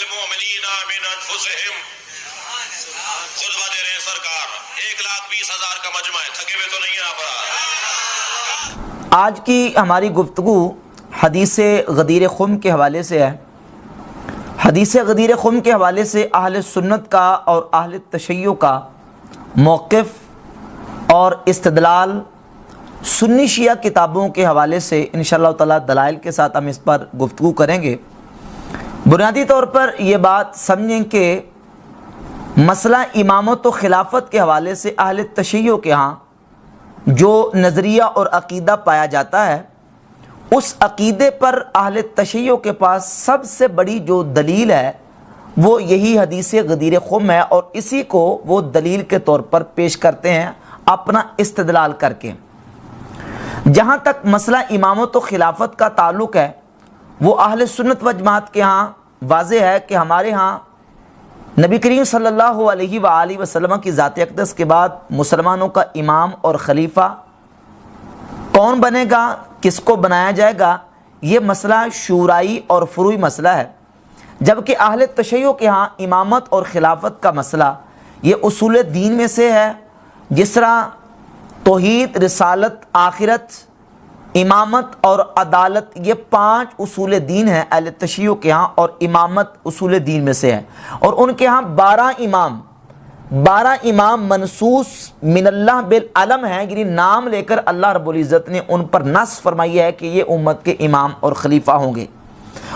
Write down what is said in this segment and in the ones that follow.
للمؤمنین من انفسہم. خطبہ دے رہے ہیں سرکار, 1,20,000 کا مجمع ہے, تھکے ہوئے تو نہیں ہیں آپ؟ آج کی ہماری گفتگو حدیث غدیر خم کے حوالے سے ہے. حدیث غدیر خم کے حوالے سے اہل سنت کا اور اہل تشیع کا موقف اور استدلال سنی شیعہ کتابوں کے حوالے سے انشاءاللہ تعالی دلائل کے ساتھ ہم اس پر گفتگو کریں گے. بنیادی طور پر یہ بات سمجھیں کہ مسئلہ امامت و خلافت کے حوالے سے اہل تشیع کے ہاں جو نظریہ اور عقیدہ پایا جاتا ہے, اس عقیدے پر اہل تشیع کے پاس سب سے بڑی جو دلیل ہے وہ یہی حدیث غدیر خم ہے, اور اسی کو وہ دلیل کے طور پر پیش کرتے ہیں اپنا استدلال کر کے. جہاں تک مسئلہ امامت و خلافت کا تعلق ہے, وہ اہل سنت و جماعت کے ہاں واضح ہے کہ ہمارے ہاں نبی کریم صلی اللہ علیہ وآلہ وسلم کی ذات اقدس کے بعد مسلمانوں کا امام اور خلیفہ کون بنے گا, کس کو بنایا جائے گا, یہ مسئلہ شورائی اور فروعی مسئلہ ہے. جبکہ اہل تشیع کے ہاں امامت اور خلافت کا مسئلہ یہ اصول دین میں سے ہے. جس طرح توحید, رسالت, آخرت, امامت اور عدالت یہ 5 اصول دین ہیں اہل تشیع کے ہاں, اور امامت اصول دین میں سے ہے. اور ان کے ہاں 12 امام منصوص من اللہ بالعلم ہیں, یعنی نام لے کر اللہ رب العزت نے ان پر نص فرمائی ہے کہ یہ امت کے امام اور خلیفہ ہوں گے.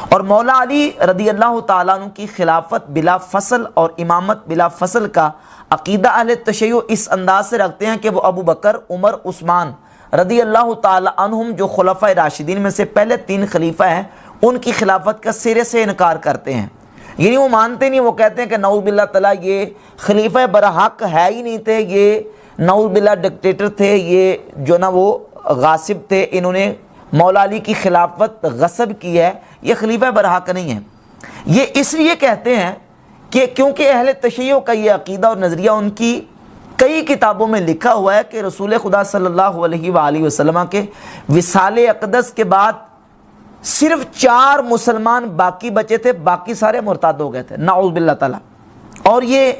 اور مولا علی رضی اللہ تعالیٰ عنہ کی خلافت بلا فصل اور امامت بلا فصل کا عقیدہ اہل تشیع اس انداز سے رکھتے ہیں کہ وہ ابو بکر, عمر, عثمان رضی اللہ تعالی عنہم جو خلفۂ راشدین میں سے پہلے 3 خلیفہ ہیں, ان کی خلافت کا سرے سے انکار کرتے ہیں. یعنی وہ مانتے نہیں, وہ کہتے ہیں کہ نعوذ باللہ تعالی یہ خلیفہ برحق ہے ہی نہیں تھے, یہ نعوذ باللہ ڈکٹیٹر تھے, یہ جو نا وہ غاصب تھے, انہوں نے مولا علی کی خلافت غصب کی ہے, یہ خلیفہ برحق نہیں ہے. یہ اس لیے کہتے ہیں کہ کیونکہ اہل تشیع کا یہ عقیدہ اور نظریہ ان کی کئی کتابوں میں لکھا ہوا ہے کہ رسول خدا صلی اللہ علیہ وآلہ وسلم کے وصال اقدس کے بعد صرف 4 مسلمان باقی بچے تھے, باقی سارے مرتد ہو گئے تھے, نعوذ باللہ تعالی. اور یہ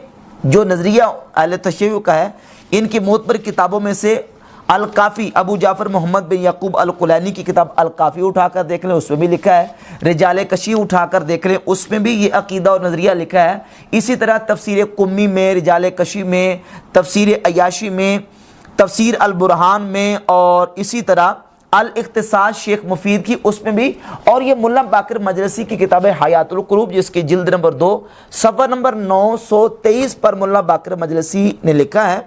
جو نظریہ اہل تشیع کا ہے, ان کی معتبر کتابوں میں سے الکافی, ابو جعفر محمد بن یعقوب الکلینی کی کتاب الکافی اٹھا کر دیکھ لیں, اس میں بھی لکھا ہے. رجال کشی اٹھا کر دیکھ لیں, اس میں بھی یہ عقیدہ اور نظریہ لکھا ہے. اسی طرح تفسیر قمی میں, رجال کشی میں, تفسیر عیاشی میں, تفسیر البرہان میں, اور اسی طرح الاختصاص شیخ مفید کی, اس میں بھی. اور یہ ملا باقر مجلسی کی کتاب حیات القلوب جس کی جلد نمبر 2 صفحہ نمبر 923 پر ملا باقر مجلسی نے لکھا ہے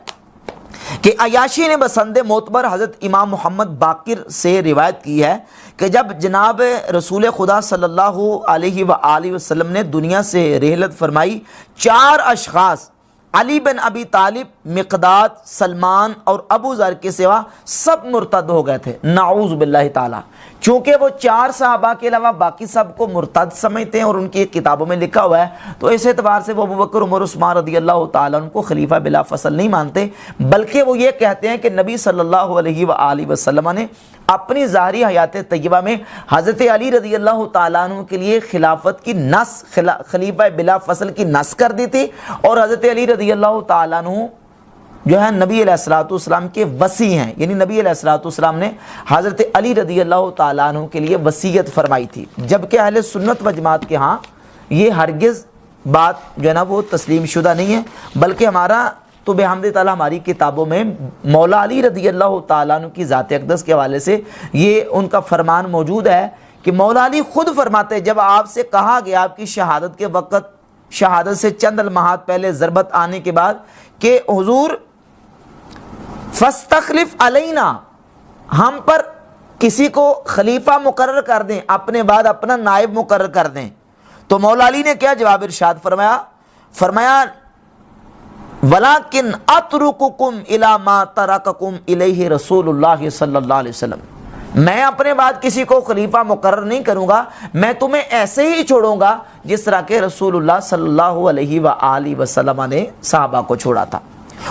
کہ عیاشی نے بسند معتبر حضرت امام محمد باقر سے روایت کی ہے کہ جب جناب رسول خدا صلی اللہ علیہ وآلہ وسلم نے دنیا سے رحلت فرمائی, 4 اشخاص علی بن ابی طالب, مقداد, سلمان اور ابو ذر کے سوا سب مرتد ہو گئے تھے, نعوذ باللہ تعالی. چونکہ وہ 4 صحابہ کے علاوہ باقی سب کو مرتد سمجھتے ہیں اور ان کی کتابوں میں لکھا ہوا ہے, تو اس اعتبار سے وہ ابو بکر, عمر, عثمان رضی اللہ تعالیٰ ان کو خلیفہ بلا فصل نہیں مانتے, بلکہ وہ یہ کہتے ہیں کہ نبی صلی اللہ علیہ وآلہ وسلم نے اپنی ظاہری حیات طیبہ میں حضرت علی رضی اللہ تعالیٰ عنہ کے لیے خلافت کی نص, خلیفہ بلا فصل کی نص کر دی تھی, اور حضرت علی رضی اللہ تعالیٰ عنہ جو ہے نبی علیہ الصلوۃ والسلام کے وصی ہیں, یعنی نبی علیہ الصلوۃ والسلام نے حضرت علی رضی اللہ تعالیٰ عنہ کے لیے وصیت فرمائی تھی. جبکہ اہل سنت و جماعت کے ہاں یہ ہرگز بات جو ہے نا وہ تسلیم شدہ نہیں ہے, بلکہ ہمارا تو بحمد تعالیٰ ہماری کتابوں میں مولا علی رضی اللہ تعالیٰ عنہ کی ذات اقدس کے حوالے سے یہ ان کا فرمان موجود ہے کہ مولا علی خود فرماتے ہیں, جب آپ سے کہا گیا آپ کی شہادت کے وقت, شہادت سے چند لمحات پہلے ضربت آنے کے بعد, کہ حضور فاستخلف علینا, ہم پر کسی کو خلیفہ مقرر کر دیں, اپنے بعد اپنا نائب مقرر کر دیں. تو مولا علی نے کیا جواب ارشاد فرمایا وَلَكِنْ أَتْرُكُكُمْ إِلَى مَا تَرَكَكُمْ إِلَيْهِ رسول اللہ صلی اللہ علیہ وسلم, میں اپنے بعد کسی کو خلیفہ مقرر نہیں کروں گا, میں تمہیں ایسے ہی چھوڑوں گا جس طرح کہ رسول اللہ صلی اللہ علیہ وآلہ وسلم نے صحابہ کو چھوڑا تھا.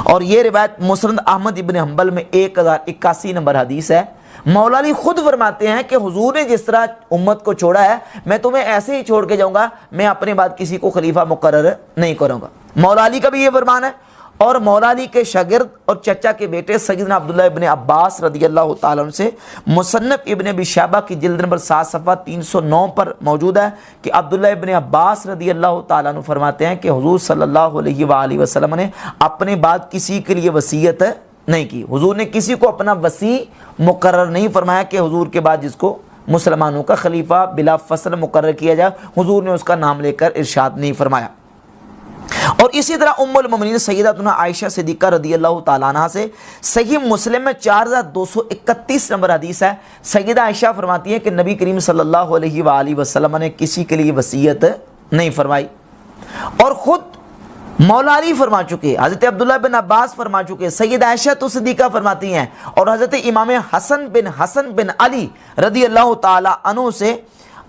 اور یہ روایت مسند احمد ابن حنبل میں 1081 نمبر حدیث ہے. مولا علی خود فرماتے ہیں کہ حضور نے جس طرح امت کو چھوڑا ہے میں تمہیں ایسے ہی چھوڑ کے جاؤں گا, میں اپنے بعد کسی کو خلیفہ مقرر نہیں کروں گا. مولا علی کا بھی یہ فرمان ہے. اور مولا علی کے شاگرد اور چچا کے بیٹے سیدنا عبداللہ ابن عباس رضی اللہ تعالیٰ عنہ سے مصنف ابن ابی شیبہ کی جلد نمبر 7 صفحہ 309 پر موجود ہے کہ عبداللہ ابن عباس رضی اللہ تعالیٰ عنہ فرماتے ہیں کہ حضور صلی اللہ علیہ وآلہ وسلم نے اپنے بعد کسی کے لیے وصیت نہیں کی. حضور نے کسی کو اپنا وصی مقرر نہیں فرمایا کہ حضور کے بعد جس کو مسلمانوں کا خلیفہ بلا فصل مقرر کیا جائے, حضور نے اس کا نام لے کر ارشاد نہیں فرمایا. اور اسی طرح ام المومنین سیدتنا عائشہ صدیقہ رضی اللہ تعالیٰ عنہ سے صحیح مسلم میں 4231 نمبر حدیث ہے. سیدہ عائشہ فرماتی ہے کہ نبی کریم صلی اللہ علیہ وآلہ وسلم نے کسی کے لیے وصیت نہیں فرمائی, اور خود مولا علی فرما چکے, حضرت عبداللہ بن عباس فرما چکے, سیدہ عائشہ تو صدیقہ فرماتی ہیں, اور حضرت امام حسن بن علی رضی اللہ تعالیٰ عنہ سے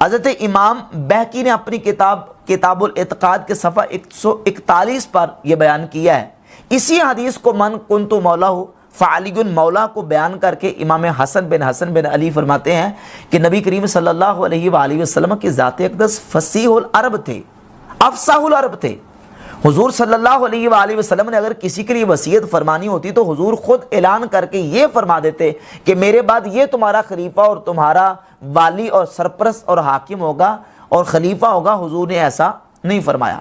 حضرت امام بہقی نے اپنی کتاب الاعتقاد کے صفحہ 141 پر یہ بیان کیا ہے. اسی حدیث کو من کنت مولا فعلی مولا کو بیان کر کے امام حسن بن علی فرماتے ہیں کہ نبی کریم صلی اللہ علیہ وآلہ وسلم کی ذات اقدس فصیح العرب تھے, افصاح العرب تھے. حضور صلی اللہ علیہ وآلہ وسلم نے اگر کسی کے لیے وصیت فرمانی ہوتی تو حضور خود اعلان کر کے یہ فرما دیتے کہ میرے بعد یہ تمہارا خلیفہ اور تمہارا والی اور سرپرست اور حاکم ہوگا اور خلیفہ ہوگا. حضور نے ایسا نہیں فرمایا.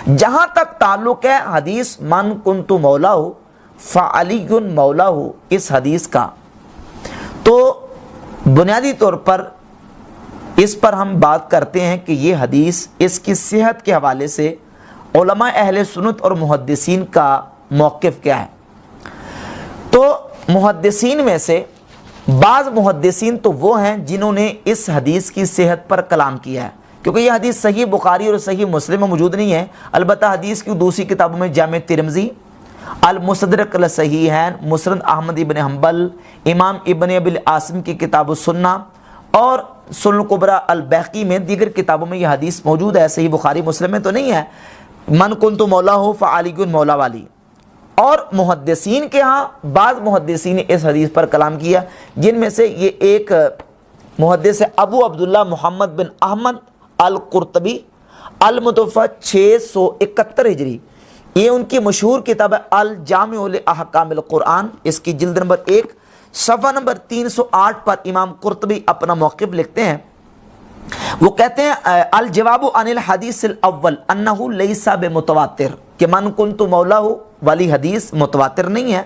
جہاں تک تعلق ہے حدیث من کنت مولا فعلی مولا اس حدیث کا, تو بنیادی طور پر اس پر ہم بات کرتے ہیں کہ یہ حدیث اس کی صحت کے حوالے سے علماء اہل سنت اور محدثین کا موقف کیا ہے. تو محدثین میں سے بعض محدثین تو وہ ہیں جنہوں نے اس حدیث کی صحت پر کلام کیا ہے, کیونکہ یہ حدیث صحیح بخاری اور صحیح مسلم میں موجود نہیں ہے. البتہ حدیث کی دوسری کتابوں میں جامع ترمذی, المستدرک الصحیحین, مسند احمد ابن حنبل, امام ابن ابی العاصم کی کتاب السنہ اور سنن الکبریٰ البیہقی میں دیگر کتابوں میں یہ حدیث موجود ہے. صحیح بخاری مسلم میں تو نہیں ہے من کنت مولا فعلی مولا والی. اور محدثین کے ہاں بعض محدثین نے اس حدیث پر کلام کیا, جن میں سے یہ ایک محدث ابو عبداللہ محمد بن احمد القرطبی المتوفی 671 ہجری. یہ ان کی مشہور کتاب ہے الجامع لاحکام القرآن, اس کی جلد نمبر 1 صفحہ نمبر 308 پر امام قرطبی اپنا موقف لکھتے ہیں. وہ کہتے ہیں الجواب عن الحدیث الاول انہ لیس بمتواتر, کہ من کنت مولا والی حدیث متواتر نہیں ہے.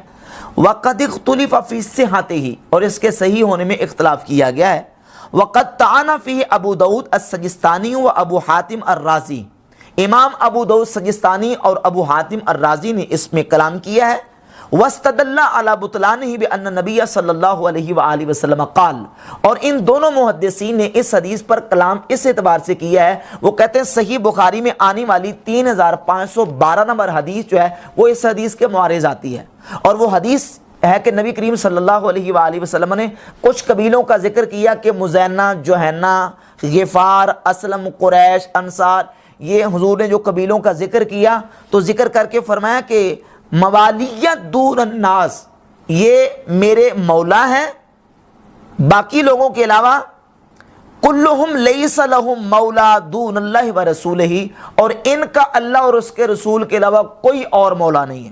وقد اختلف فی صحتہ, اور اس کے صحیح ہونے میں اختلاف کیا گیا ہے. وقد طعن فیہ ابو داؤد السجستانی و ابو حاتم الرازی, امام ابو داؤد سجستانی اور ابو حاتم الرازی نے اس میں کلام کیا ہے. واستدل علی بطلانہ بان نبی صلی اللہ علیہ وآلہ وسلم قال, اور ان دونوں محدثین نے اس حدیث پر کلام اس اعتبار سے کیا ہے, وہ کہتے ہیں صحیح بخاری میں آنے والی 3512 نمبر حدیث جو ہے وہ اس حدیث کے معارض آتی ہے. اور وہ حدیث ہے کہ نبی کریم صلی اللہ علیہ وآلہ وسلم نے کچھ قبیلوں کا ذکر کیا کہ مزینہ, جوہینہ, غفار, اسلم, قریش, انصار, یہ حضور نے جو قبیلوں کا ذکر کیا تو ذکر کر کے فرمایا کہ موالیت دون الناس, یہ میرے مولا ہیں, باقی لوگوں کے علاوہ کلہم لیس لہم مولا دون اللہ و رسولہ, اور ان کا اللہ اور اس کے رسول کے علاوہ کوئی اور مولا نہیں ہے.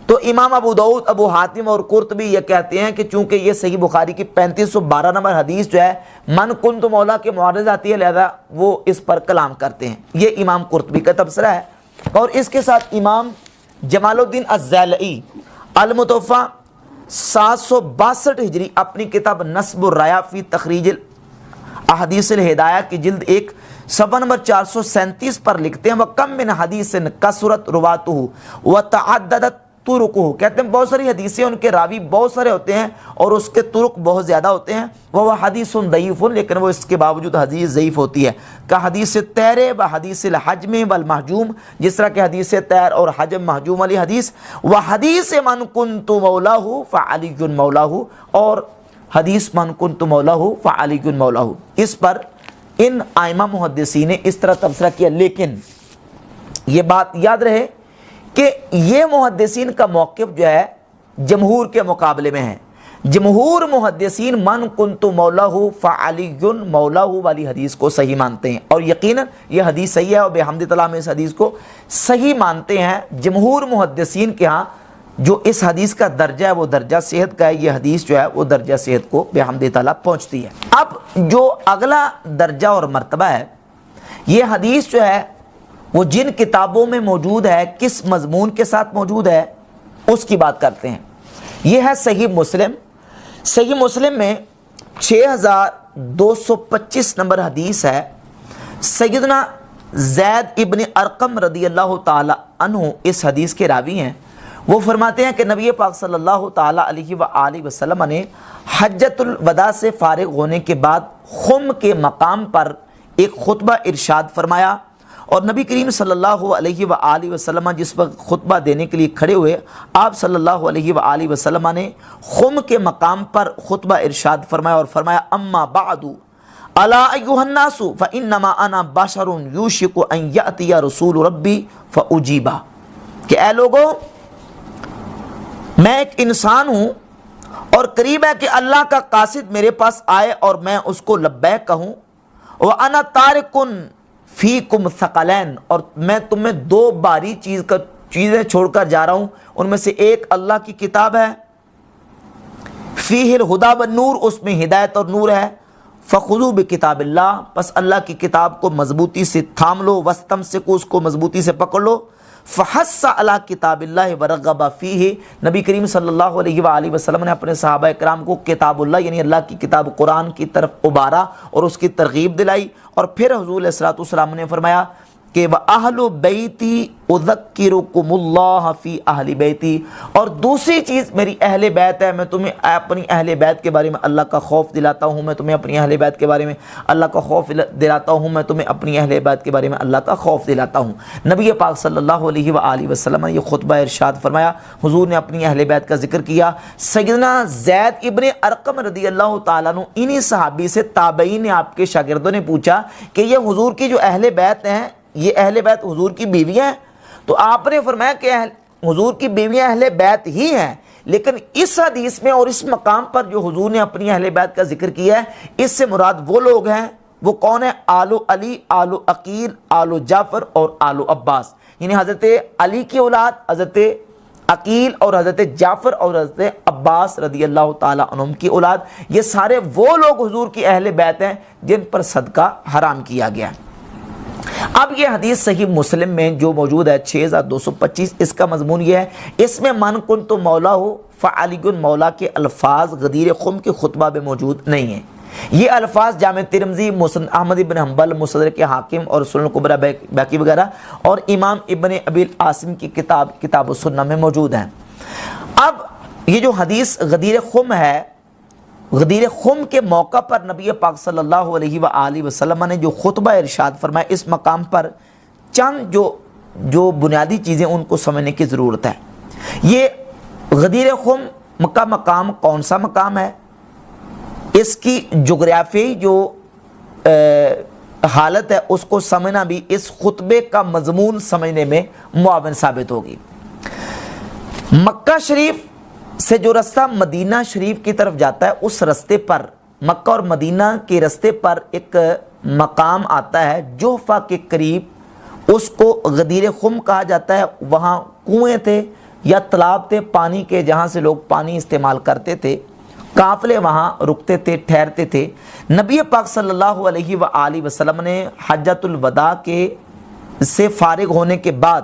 تو امام ابو داؤد, ابو حاتم اور قرطبی یہ کہتے ہیں کہ چونکہ یہ صحیح بخاری کی 3512 نمبر حدیث جو ہے من کنت مولا کے معارض آتی ہے, لہذا وہ اس پر کلام کرتے ہیں. یہ امام قرطبی کا تبصرہ ہے. اور اس کے ساتھ امام جمال الدین الزیلعی المتوفی 762 ہجری اپنی کتاب نصب الرایا فی تخریج احادیث الہدایہ کی جلد 1 صفحہ نمبر 437 پر لکھتے ہیں وَكَمْ مِنْ حَدِيثٍ کثرت رُوَاتُهُ وَتَعَدَّدَتْ طُرُقُهُ, کہتے ہیں بہت ساری حدیثیں ان کے راوی بہت سارے ہوتے ہیں اور اس کے طرق بہت زیادہ ہوتے ہیں. وہ حدیث ضعیف, لیکن وہ اس کے باوجود حدیث ضعیف ہوتی ہے. کہ حدیث تیر و حدیث الحجم والمحجوم, جس طرح کہ حدیث تیر اور حجم محجوم والی حدیث. و حدیث من کنت مولاہ فعلی مولاہ, اور حدیث من کنت مولاہ فعلی مولاہ. اس پر ان ائمہ محدثین نے اس طرح تبصرہ کیا. لیکن یہ بات یاد رہے کہ یہ محدثین کا موقف جو ہے جمہور کے مقابلے میں ہے. جمہور محدثین من کنت مولاہو فعلی مولاہو والی حدیث کو صحیح مانتے ہیں، اور یقیناً یہ حدیث صحیح ہے، اور بحمد تعالیٰ میں اس حدیث کو صحیح مانتے ہیں۔ جمہور محدثین کے ہاں جو اس حدیث کا درجہ ہے وہ درجہ صحت کا ہے، یہ حدیث جو ہے وہ درجہ صحت کو بحمد تعالیٰ پہنچتی ہے۔ اب جو اگلا درجہ اور مرتبہ ہے، یہ حدیث جو ہے وہ جن کتابوں میں موجود ہے، کس مضمون کے ساتھ موجود ہے، اس کی بات کرتے ہیں۔ یہ ہے صحیح مسلم۔ صحیح مسلم میں 6225 نمبر حدیث ہے۔ سیدنا زید ابن ارقم رضی اللہ تعالی عنہ اس حدیث کے راوی ہیں۔ وہ فرماتے ہیں کہ نبی پاک صلی اللہ تعالی علیہ وآلہ وسلم نے حجۃ الوداع سے فارغ ہونے کے بعد خم کے مقام پر ایک خطبہ ارشاد فرمایا، اور نبی کریم صلی اللہ علیہ وآلہ وسلم جس وقت خطبہ دینے کے لیے کھڑے ہوئے، آپ صلی اللہ علیہ وآلہ وسلم نے خم کے مقام پر خطبہ ارشاد فرمایا اور فرمایا اما بعد الا ایھا الناس فانما انا بشر یوشک ان یاتی رسول ربی فاجیبا، کہ اے لوگوں، میں ایک انسان ہوں اور قریب ہے کہ اللہ کا قاصد میرے پاس آئے اور میں اس کو لبیک کہوں، وانا تارک فیکم ثقلین، اور میں تمہیں دو باری چیزیں چھوڑ کر جا رہا ہوں، ان میں سے ایک اللہ کی کتاب ہے، فیہ الہدی والنور، اس میں ہدایت اور نور ہے، فخذوا بکتاب اللہ، پس اللہ کی کتاب کو مضبوطی سے تھام لو، واستمسکوا، اس کو مضبوطی سے پکڑ لو، فحث علی کتاب اللہ ورغب فیہ، نبی کریم صلی اللہ علیہ وآلہ وسلم نے اپنے صحابہ کرام کو کتاب اللہ یعنی اللہ کی کتاب قرآن کی طرف ابھارا اور اس کی ترغیب دلائی، اور پھر حضور علیہ الصلوۃ والسلام نے فرمایا کہ وَأَهْلُ بَيْتِي أُذَكِّرُكُمُ اللَّهَ فِي أَهْلِ بَيْتِي، اور دوسری چیز میری اہل بیت ہے، میں تمہیں اپنی اہل بیت کے بارے میں اللہ کا خوف دلاتا ہوں، میں تمہیں اپنی اہل بیت کے بارے میں اللہ کا خوف دلاتا ہوں، میں تمہیں اپنی اہل بیت کے بارے میں اللہ کا خوف دلاتا ہوں۔ نبی پاک صلی اللہ علیہ وآلہ وسلم نے یہ خطبہ ارشاد فرمایا، حضور نے اپنی اہل بیت کا ذکر کیا۔ سیدنا زید ابن ارقم رضی اللہ تعالیٰ عنہ، انہی صحابی سے تابعین نے، آپ کے شاگردوں نے پوچھا کہ یہ حضور کی جو اہل بیت ہیں، یہ اہل بیت حضور کی بیویاں ہیں؟ تو آپ نے فرمایا کہ حضور کی بیویاں اہل بیت ہی ہیں، لیکن اس حدیث میں اور اس مقام پر جو حضور نے اپنی اہل بیت کا ذکر کیا ہے، اس سے مراد وہ لوگ ہیں، وہ کون ہیں؟ آل علی، آل عقیل، آل جعفر اور آل عباس، یعنی حضرت علی کی اولاد، حضرت عقیل اور حضرت جعفر اور حضرت عباس رضی اللہ تعالیٰ عنہم کی اولاد، یہ سارے وہ لوگ حضور کی اہل بیت ہیں جن پر صدقہ حرام کیا گیا ہے۔ اب یہ حدیث صحیح مسلم میں جو موجود ہے 6225، اس کا مضمون یہ ہے، اس میں من کنت مولا ہو فعلی مولا کے الفاظ غدیر خم کے خطبہ میں موجود نہیں ہیں۔ یہ الفاظ جامع ترمذی، مسند احمد بن حنبل، مستدرک حاکم اور سنن کبریٰ بیہقی وغیرہ اور امام ابن ابی العاصم کی کتاب السنہ میں موجود ہیں۔ اب یہ جو حدیث غدیر خم ہے، غدیر خم کے موقع پر نبی پاک صلی اللہ علیہ وآلہ وسلم نے جو خطبہ ارشاد فرمایا، اس مقام پر چند جو بنیادی چیزیں ان کو سمجھنے کی ضرورت ہے۔ یہ غدیر خم کا مقام کون سا مقام ہے، اس کی جغرافیائی جو حالت ہے اس کو سمجھنا بھی اس خطبے کا مضمون سمجھنے میں معاون ثابت ہوگی۔ مکہ شریف سے جو رستہ مدینہ شریف کی طرف جاتا ہے، اس رستے پر، مکہ اور مدینہ کے رستے پر ایک مقام آتا ہے جوفہ کے قریب، اس کو غدیر خم کہا جاتا ہے۔ وہاں کنویں تھے یا تالاب تھے پانی کے، جہاں سے لوگ پانی استعمال کرتے تھے، قافلے وہاں رکتے تھے، ٹھہرتے تھے۔ نبی پاک صلی اللہ علیہ وآلہ وسلم نے حجۃ الوداع سے فارغ ہونے کے بعد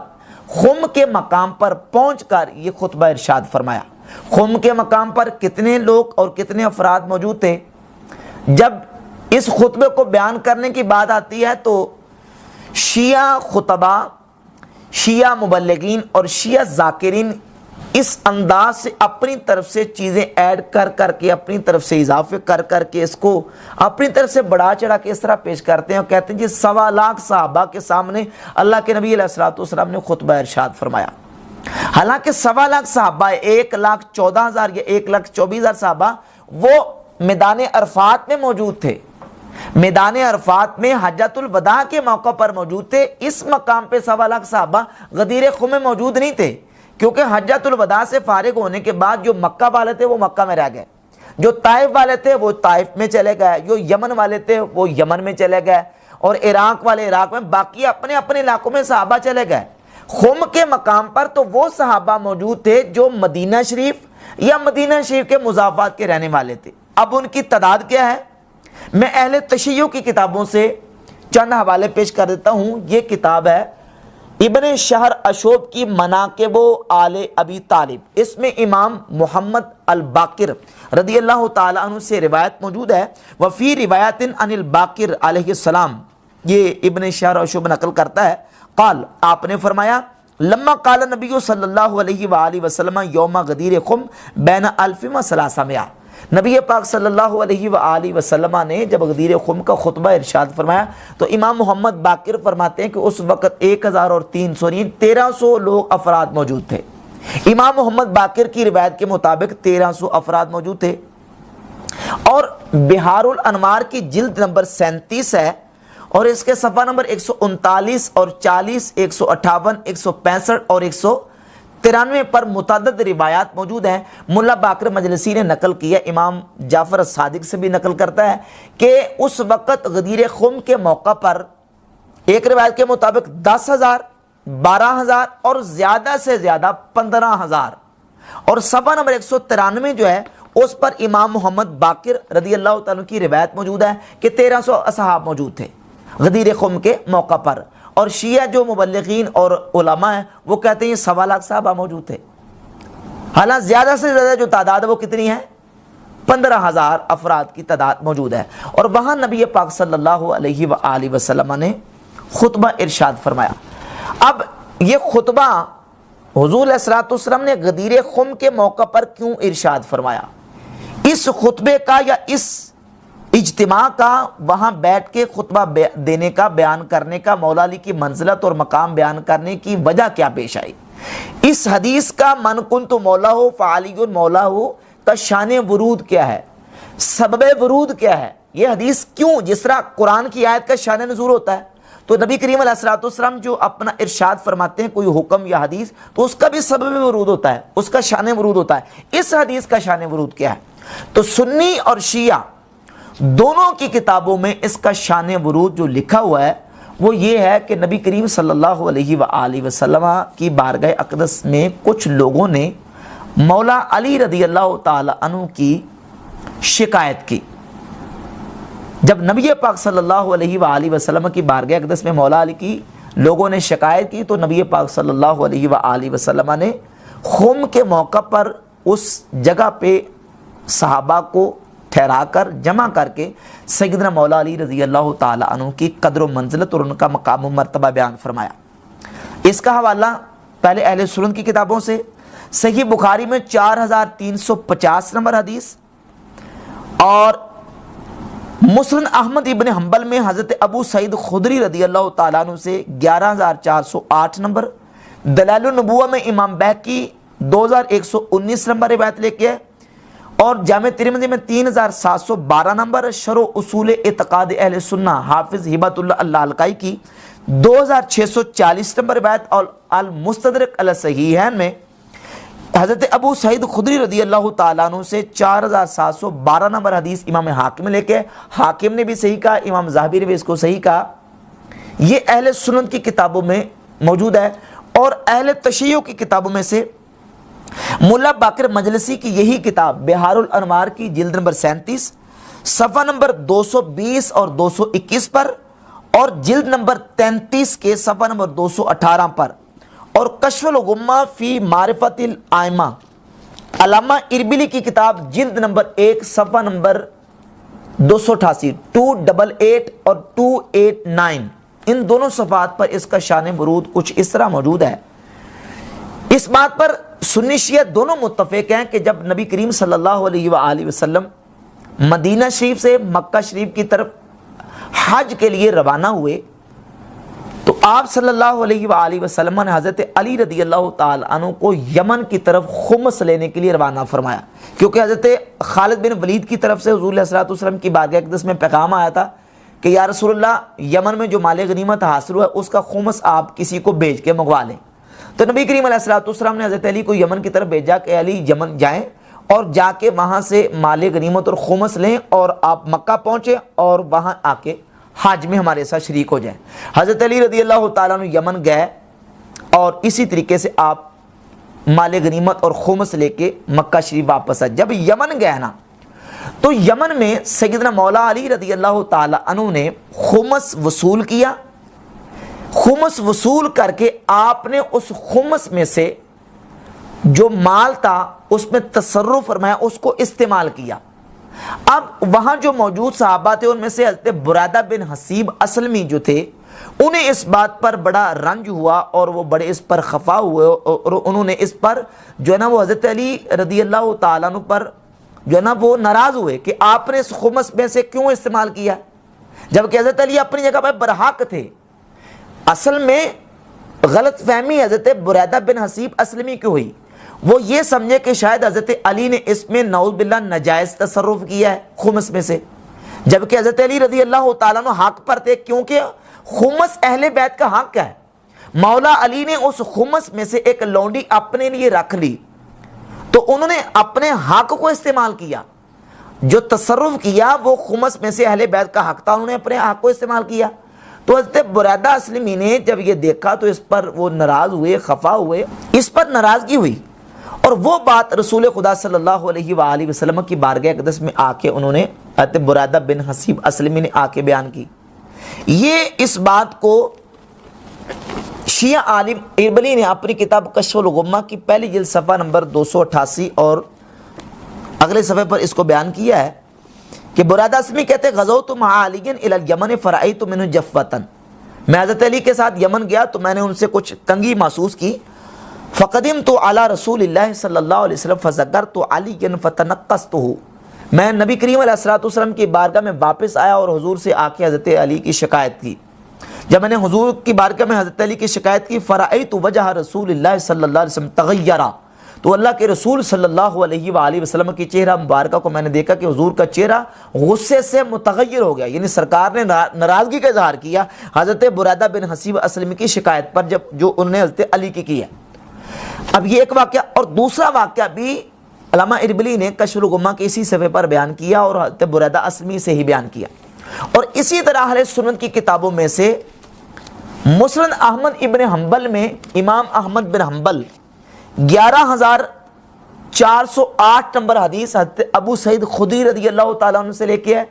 خم کے مقام پر پہنچ کر یہ خطبہ ارشاد فرمایا۔ خم کے مقام پر کتنے لوگ اور کتنے افراد موجود تھے؟ جب اس خطبے کو بیان کرنے کی بات آتی ہے تو شیعہ خطبہ، شیعہ مبلغین اور شیعہ ذاکرین اس انداز سے اپنی طرف سے چیزیں ایڈ کر کے، اپنی طرف سے اضافے کر کے اس کو اپنی طرف سے بڑھا چڑھا کے اس طرح پیش کرتے ہیں اور کہتے ہیں جی 1.25 لاکھ صحابہ کے سامنے اللہ کے نبی علیہ الصلوۃ والسلام نے خطبہ ارشاد فرمایا۔ حالانکہ 1.25 لاکھ صحابہ، 1,14,000 یا 1,24,000 صحابہ وہ میدان عرفات میں موجود تھے، میدان عرفات میں حجۃ الوداع کے موقع پر موجود تھے۔ اس مقام پہ 1.25 لاکھ صحابہ غدیر خم میں موجود نہیں تھے، کیونکہ حجۃ الوداع سے فارغ ہونے کے بعد جو مکہ والے تھے وہ مکہ میں رہ گئے، جو طائف والے تھے وہ طائف میں چلے گئے، جو یمن والے تھے وہ یمن میں چلے گئے، اور عراق والے عراق میں، باقی اپنے اپنے علاقوں میں صحابہ چلے گئے۔ خم کے مقام پر تو وہ صحابہ موجود تھے جو مدینہ شریف یا مدینہ شریف کے مضافات کے رہنے والے تھے۔ اب ان کی تعداد کیا ہے؟ میں اہل تشیع کی کتابوں سے چند حوالے پیش کر دیتا ہوں۔ یہ کتاب ہے ابن شہر اشوب کی مناقب آل ابی طالب، اس میں امام محمد الباقر رضی اللہ تعالی عنہ سے روایت موجود ہے۔ وفی روایت عن الباقر علیہ السلام، یہ ابن شہر اشوب نقل کرتا ہے، قال، آپ نے فرمایا، لما قال نبی صلی اللہ علیہ وآلہ وسلم یوم غدیر خم بین الف و ثلاثمائہ، نبی پاک صلی اللہ علیہ وآلہ وسلم نے جب غدیر خم کا خطبہ ارشاد فرمایا تو امام محمد باقر فرماتے ہیں کہ اس وقت 1300 لوگ افراد موجود تھے۔ امام محمد باقر کی روایت کے مطابق 1300 افراد موجود تھے، اور بہار الانوار کی جلد نمبر 37 ہے، اور اس کے صفحہ نمبر 139 اور 40، 158، 165 اور 193 پر متعدد روایات موجود ہیں۔ ملا باقر مجلسی نے نقل کیا، امام جعفر الصادق سے بھی نقل کرتا ہے کہ اس وقت غدیر خم کے موقع پر ایک روایت کے مطابق 10,000، 12,000 اور زیادہ سے زیادہ 15,000، اور صفحہ نمبر 193 جو ہے اس پر امام محمد باقر رضی اللہ تعالیٰ کی روایت موجود ہے کہ 1300 اصحاب موجود تھے غدیر خم کے موقع پر، اور شیعہ جو مبلغین اور علماء ہیں وہ کہتے ہیں یہ 1.25 لاکھ صحابہ موجود تھے۔ حالانکہ زیادہ سے زیادہ جو تعداد ہے وہ کتنی ہے؟ 15,000 افراد کی تعداد موجود ہے، اور وہاں نبی پاک صلی اللہ علیہ وآلہ وسلم نے خطبہ ارشاد فرمایا۔ اب یہ خطبہ حضور علیہ الصلوۃ والسلام نے غدیر خم کے موقع پر کیوں ارشاد فرمایا؟ اس خطبے کا یا اس اجتماع کا وہاں بیٹھ کے خطبہ دینے کا، بیان کرنے کا، مولا علی کی منزلت اور مقام بیان کرنے کی وجہ کیا پیش آئی؟ اس حدیث کا من کنت مولا ہو فعلی مولا ہو کا شان ورود کیا ہے؟ سبب ورود کیا ہے؟ یہ حدیث کیوں، جس طرح قرآن کی آیت کا شان نزول ہوتا ہے تو نبی کریم علیہ الصلوۃ والسلام جو اپنا ارشاد فرماتے ہیں کوئی حکم یا حدیث تو اس کا بھی سبب ورود ہوتا ہے، اس کا شان ورود ہوتا ہے۔ اس حدیث کا شان ورود کیا ہے؟ تو سنی اور شیعہ دونوں کی کتابوں میں اس کا شان ورود جو لکھا ہوا ہے وہ یہ ہے کہ نبی کریم صلی اللہ علیہ وآلہ وسلم کی بارگاہ اقدس میں کچھ لوگوں نے مولا علی رضی اللہ تعالی عنہ کی شکایت کی۔ جب نبی پاک صلی اللہ علیہ وآلہ وسلم کی بارگاہ اقدس میں مولا علی کی لوگوں نے شکایت کی تو نبی پاک صلی اللہ علیہ وآلہ وسلم نے خم کے موقع پر اس جگہ پہ صحابہ کو ٹھہرا کر جمع کر کے سیدنا مولا علی رضی اللہ تعالی عنہ کی قدر و منزلت اور ان کا مقام و مرتبہ بیان فرمایا۔ اس کا حوالہ پہلے اہل سنت کی کتابوں سے، صحیح بخاری میں 4350 نمبر حدیث، اور مسند احمد ابن حنبل میں حضرت ابو سعید خدری رضی اللہ تعالیٰ عنہ سے 11408 نمبر، دلائل النبوہ میں امام بہقی 2119 نمبر روایت لے کے، اور جامع ترمذی میں 3712 نمبر، شرح اصول اعتقاد اہل سنہ حافظ ہبۃ اللہ اللالکائی کی 2640 نمبر روایت، اور المستدرک علی الصحیحین میں حضرت ابو سعید خدری رضی اللہ تعالیٰ عنہ سے 4712 نمبر حدیث امام حاکم لے کے، حاکم نے بھی صحیح کہا، امام ذہبی نے بھی اس کو صحیح کہا۔ یہ اہل سنت کی کتابوں میں موجود ہے، اور اہل تشیع کی کتابوں میں سے ملا باقر مجلسی کی یہی کتاب بہار الانوار کی جلد نمبر 37 صفحہ نمبر 220 اور 221 پر، اور جلد نمبر 33 کے صفحہ نمبر 218 پر، اور کشف الغمہ فی معرفت الائمہ علامہ اربلی کی کتاب جلد نمبر 1 صفحہ نمبر 288، 288 اور 289، ان دونوں صفحات پر اس کا شان ورود کچھ اس طرح موجود ہے۔ اس بات پر سنی شیعہ دونوں متفق ہیں کہ جب نبی کریم صلی اللہ علیہ وآلہ وسلم مدینہ شریف سے مکہ شریف کی طرف حج کے لیے روانہ ہوئے تو آپ صلی اللہ علیہ وآلہ وسلم نے حضرت علی رضی اللہ تعالی عنہ کو یمن کی طرف خمس لینے کے لیے روانہ فرمایا، کیونکہ حضرت خالد بن ولید کی طرف سے حضور علیہ الصلوۃ والسلام کی بارگاہ اقدس میں پیغام آیا تھا کہ یا رسول اللہ یمن میں جو مال غنیمت حاصل ہوا ہے اس کا خمس آپ کسی کو بھیج کے منگوا لیں۔ تو نبی کریم علیہ الصلوۃ والسلام نے حضرت علی کو یمن کی طرف بھیجا کہ علی یمن جائیں اور جا کے وہاں سے مال غنیمت اور خمس لیں اور آپ مکہ پہنچے اور وہاں آ کے حج میں ہمارے ساتھ شریک ہو جائیں۔ حضرت علی رضی اللہ تعالیٰ عنہ یمن گئے اور اسی طریقے سے آپ مال غنیمت اور خمس لے کے مکہ شریف واپس آئے۔ جب یمن گئے نا تو یمن میں سیدنا مولا علی رضی اللہ تعالیٰ عنہ نے خمس وصول کیا۔ خمس وصول کر کے آپ نے اس خمس میں سے جو مال تھا اس میں تصرف فرمایا، اس کو استعمال کیا۔ اب وہاں جو موجود صحابہ تھے ان میں سے حضرت برادہ بن حسیب اسلمی جو تھے، انہیں اس بات پر بڑا رنج ہوا اور وہ بڑے اس پر خفا ہوئے اور انہوں نے اس پر جو ہے نا وہ حضرت علی رضی اللہ تعالیٰ عنہ پر جو ہے نا وہ ناراض ہوئے کہ آپ نے اس خمس میں سے کیوں استعمال کیا، جبکہ حضرت علی اپنی جگہ پر برحق تھے۔ اصل میں غلط فہمی حضرت برادہ بن حسیب اسلمی کی ہوئی، وہ یہ سمجھے کہ شاید حضرت علی نے اس میں نعوذ باللہ ناجائز تصرف کیا ہے خمس میں سے، جبکہ حضرت علی رضی اللہ تعالیٰ عنہ حق پر تھے، کیونکہ خمس اہل بیت کا حق ہے۔ مولا علی نے اس خمس میں سے ایک لونڈی اپنے لیے رکھ لی تو انہوں نے اپنے حق کو استعمال کیا، جو تصرف کیا وہ خمس میں سے اہل بیت کا حق تھا، انہوں نے اپنے حق کو استعمال کیا۔ تو حضرت برادہ اسلمی نے جب یہ دیکھا تو اس پر وہ ناراض ہوئے، خفا ہوئے، اس پر ناراضگی ہوئی اور وہ بات رسول خدا صلی اللہ علیہ وآلہ وسلم کی بارگاہ اقدس میں آ کے انہوں نے حضرت برادہ بن حسیب اسلمی نے آ کے بیان کی۔ یہ اس بات کو شیعہ عالم اربلی نے اپنی کتاب کشف الغمہ کی پہلی جلد صفحہ نمبر 288 اور اگلے صفحے پر اس کو بیان کیا ہے کہ برادہ اسلمی کہتے ہیں غزوت مع علی الی الیمن فرأیت منہ جفوۃ، میں حضرت علی کے ساتھ یمن گیا تو میں نے ان سے کچھ تنگی محسوس کی۔ فقدمت علی رسول اللہ صلی اللہ علیہ وسلم فذکرت علیٰ فتنقصتہ، میں نبی کریم علیہ الصلوۃ والسلام کی بارگاہ میں واپس آیا اور حضور سے آ کے حضرت علی کی شکایت کی۔ جب میں نے حضور کی بارگاہ میں حضرت علی کی شکایت کی فرأیت وجہ رسول اللہ صلی اللہ علیہ وسلم تغیرا، تو اللہ کے رسول صلی اللہ علیہ وآلہ وسلم کی چہرہ مبارکہ کو میں نے دیکھا کہ حضور کا چہرہ غصے سے متغیر ہو گیا، یعنی سرکار نے ناراضگی کا اظہار کیا حضرت برادہ بن حسیب اسلمی کی شکایت پر جو انہوں نے حضرت علی کی ہے۔ اب یہ ایک واقعہ، اور دوسرا واقعہ بھی علامہ اربلی نے کشف الغمہ کے اسی صفحے پر بیان کیا اور حضرت برادہ اسلمی سے ہی بیان کیا۔ اور اسی طرح اہل سنت کی کتابوں میں سے مسند احمد ابن حنبل میں امام احمد بن حنبل 11408 نمبر حدیث حضرت ابو سعید خدری رضی اللہ تعالیٰ عنہ سے لے کے ہے،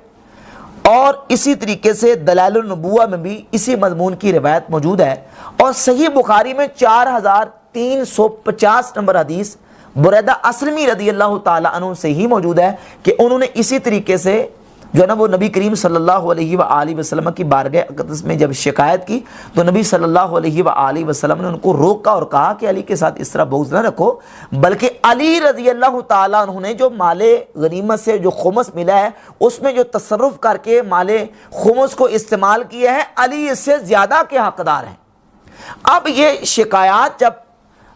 اور اسی طریقے سے دلائل النبوہ میں بھی اسی مضمون کی روایت موجود ہے، اور صحیح بخاری میں 4350 نمبر حدیث برادہ اسلمی رضی اللہ تعالیٰ عنہ سے ہی موجود ہے کہ انہوں نے اسی طریقے سے جو ہے نا وہ نبی کریم صلی اللہ علیہ وآلہ وسلم کی بارگاہ اقدس میں جب شکایت کی تو نبی صلی اللہ علیہ وآلہ وسلم نے ان کو روکا اور کہا کہ علی کے ساتھ اس طرح بغض نہ رکھو، بلکہ علی رضی اللہ تعالیٰ عنہ نے جو مال غنیمت سے جو خمس ملا ہے اس میں جو تصرف کر کے مال خمس کو استعمال کیا ہے، علی اس سے زیادہ کے حقدار ہیں۔ اب یہ شکایات جب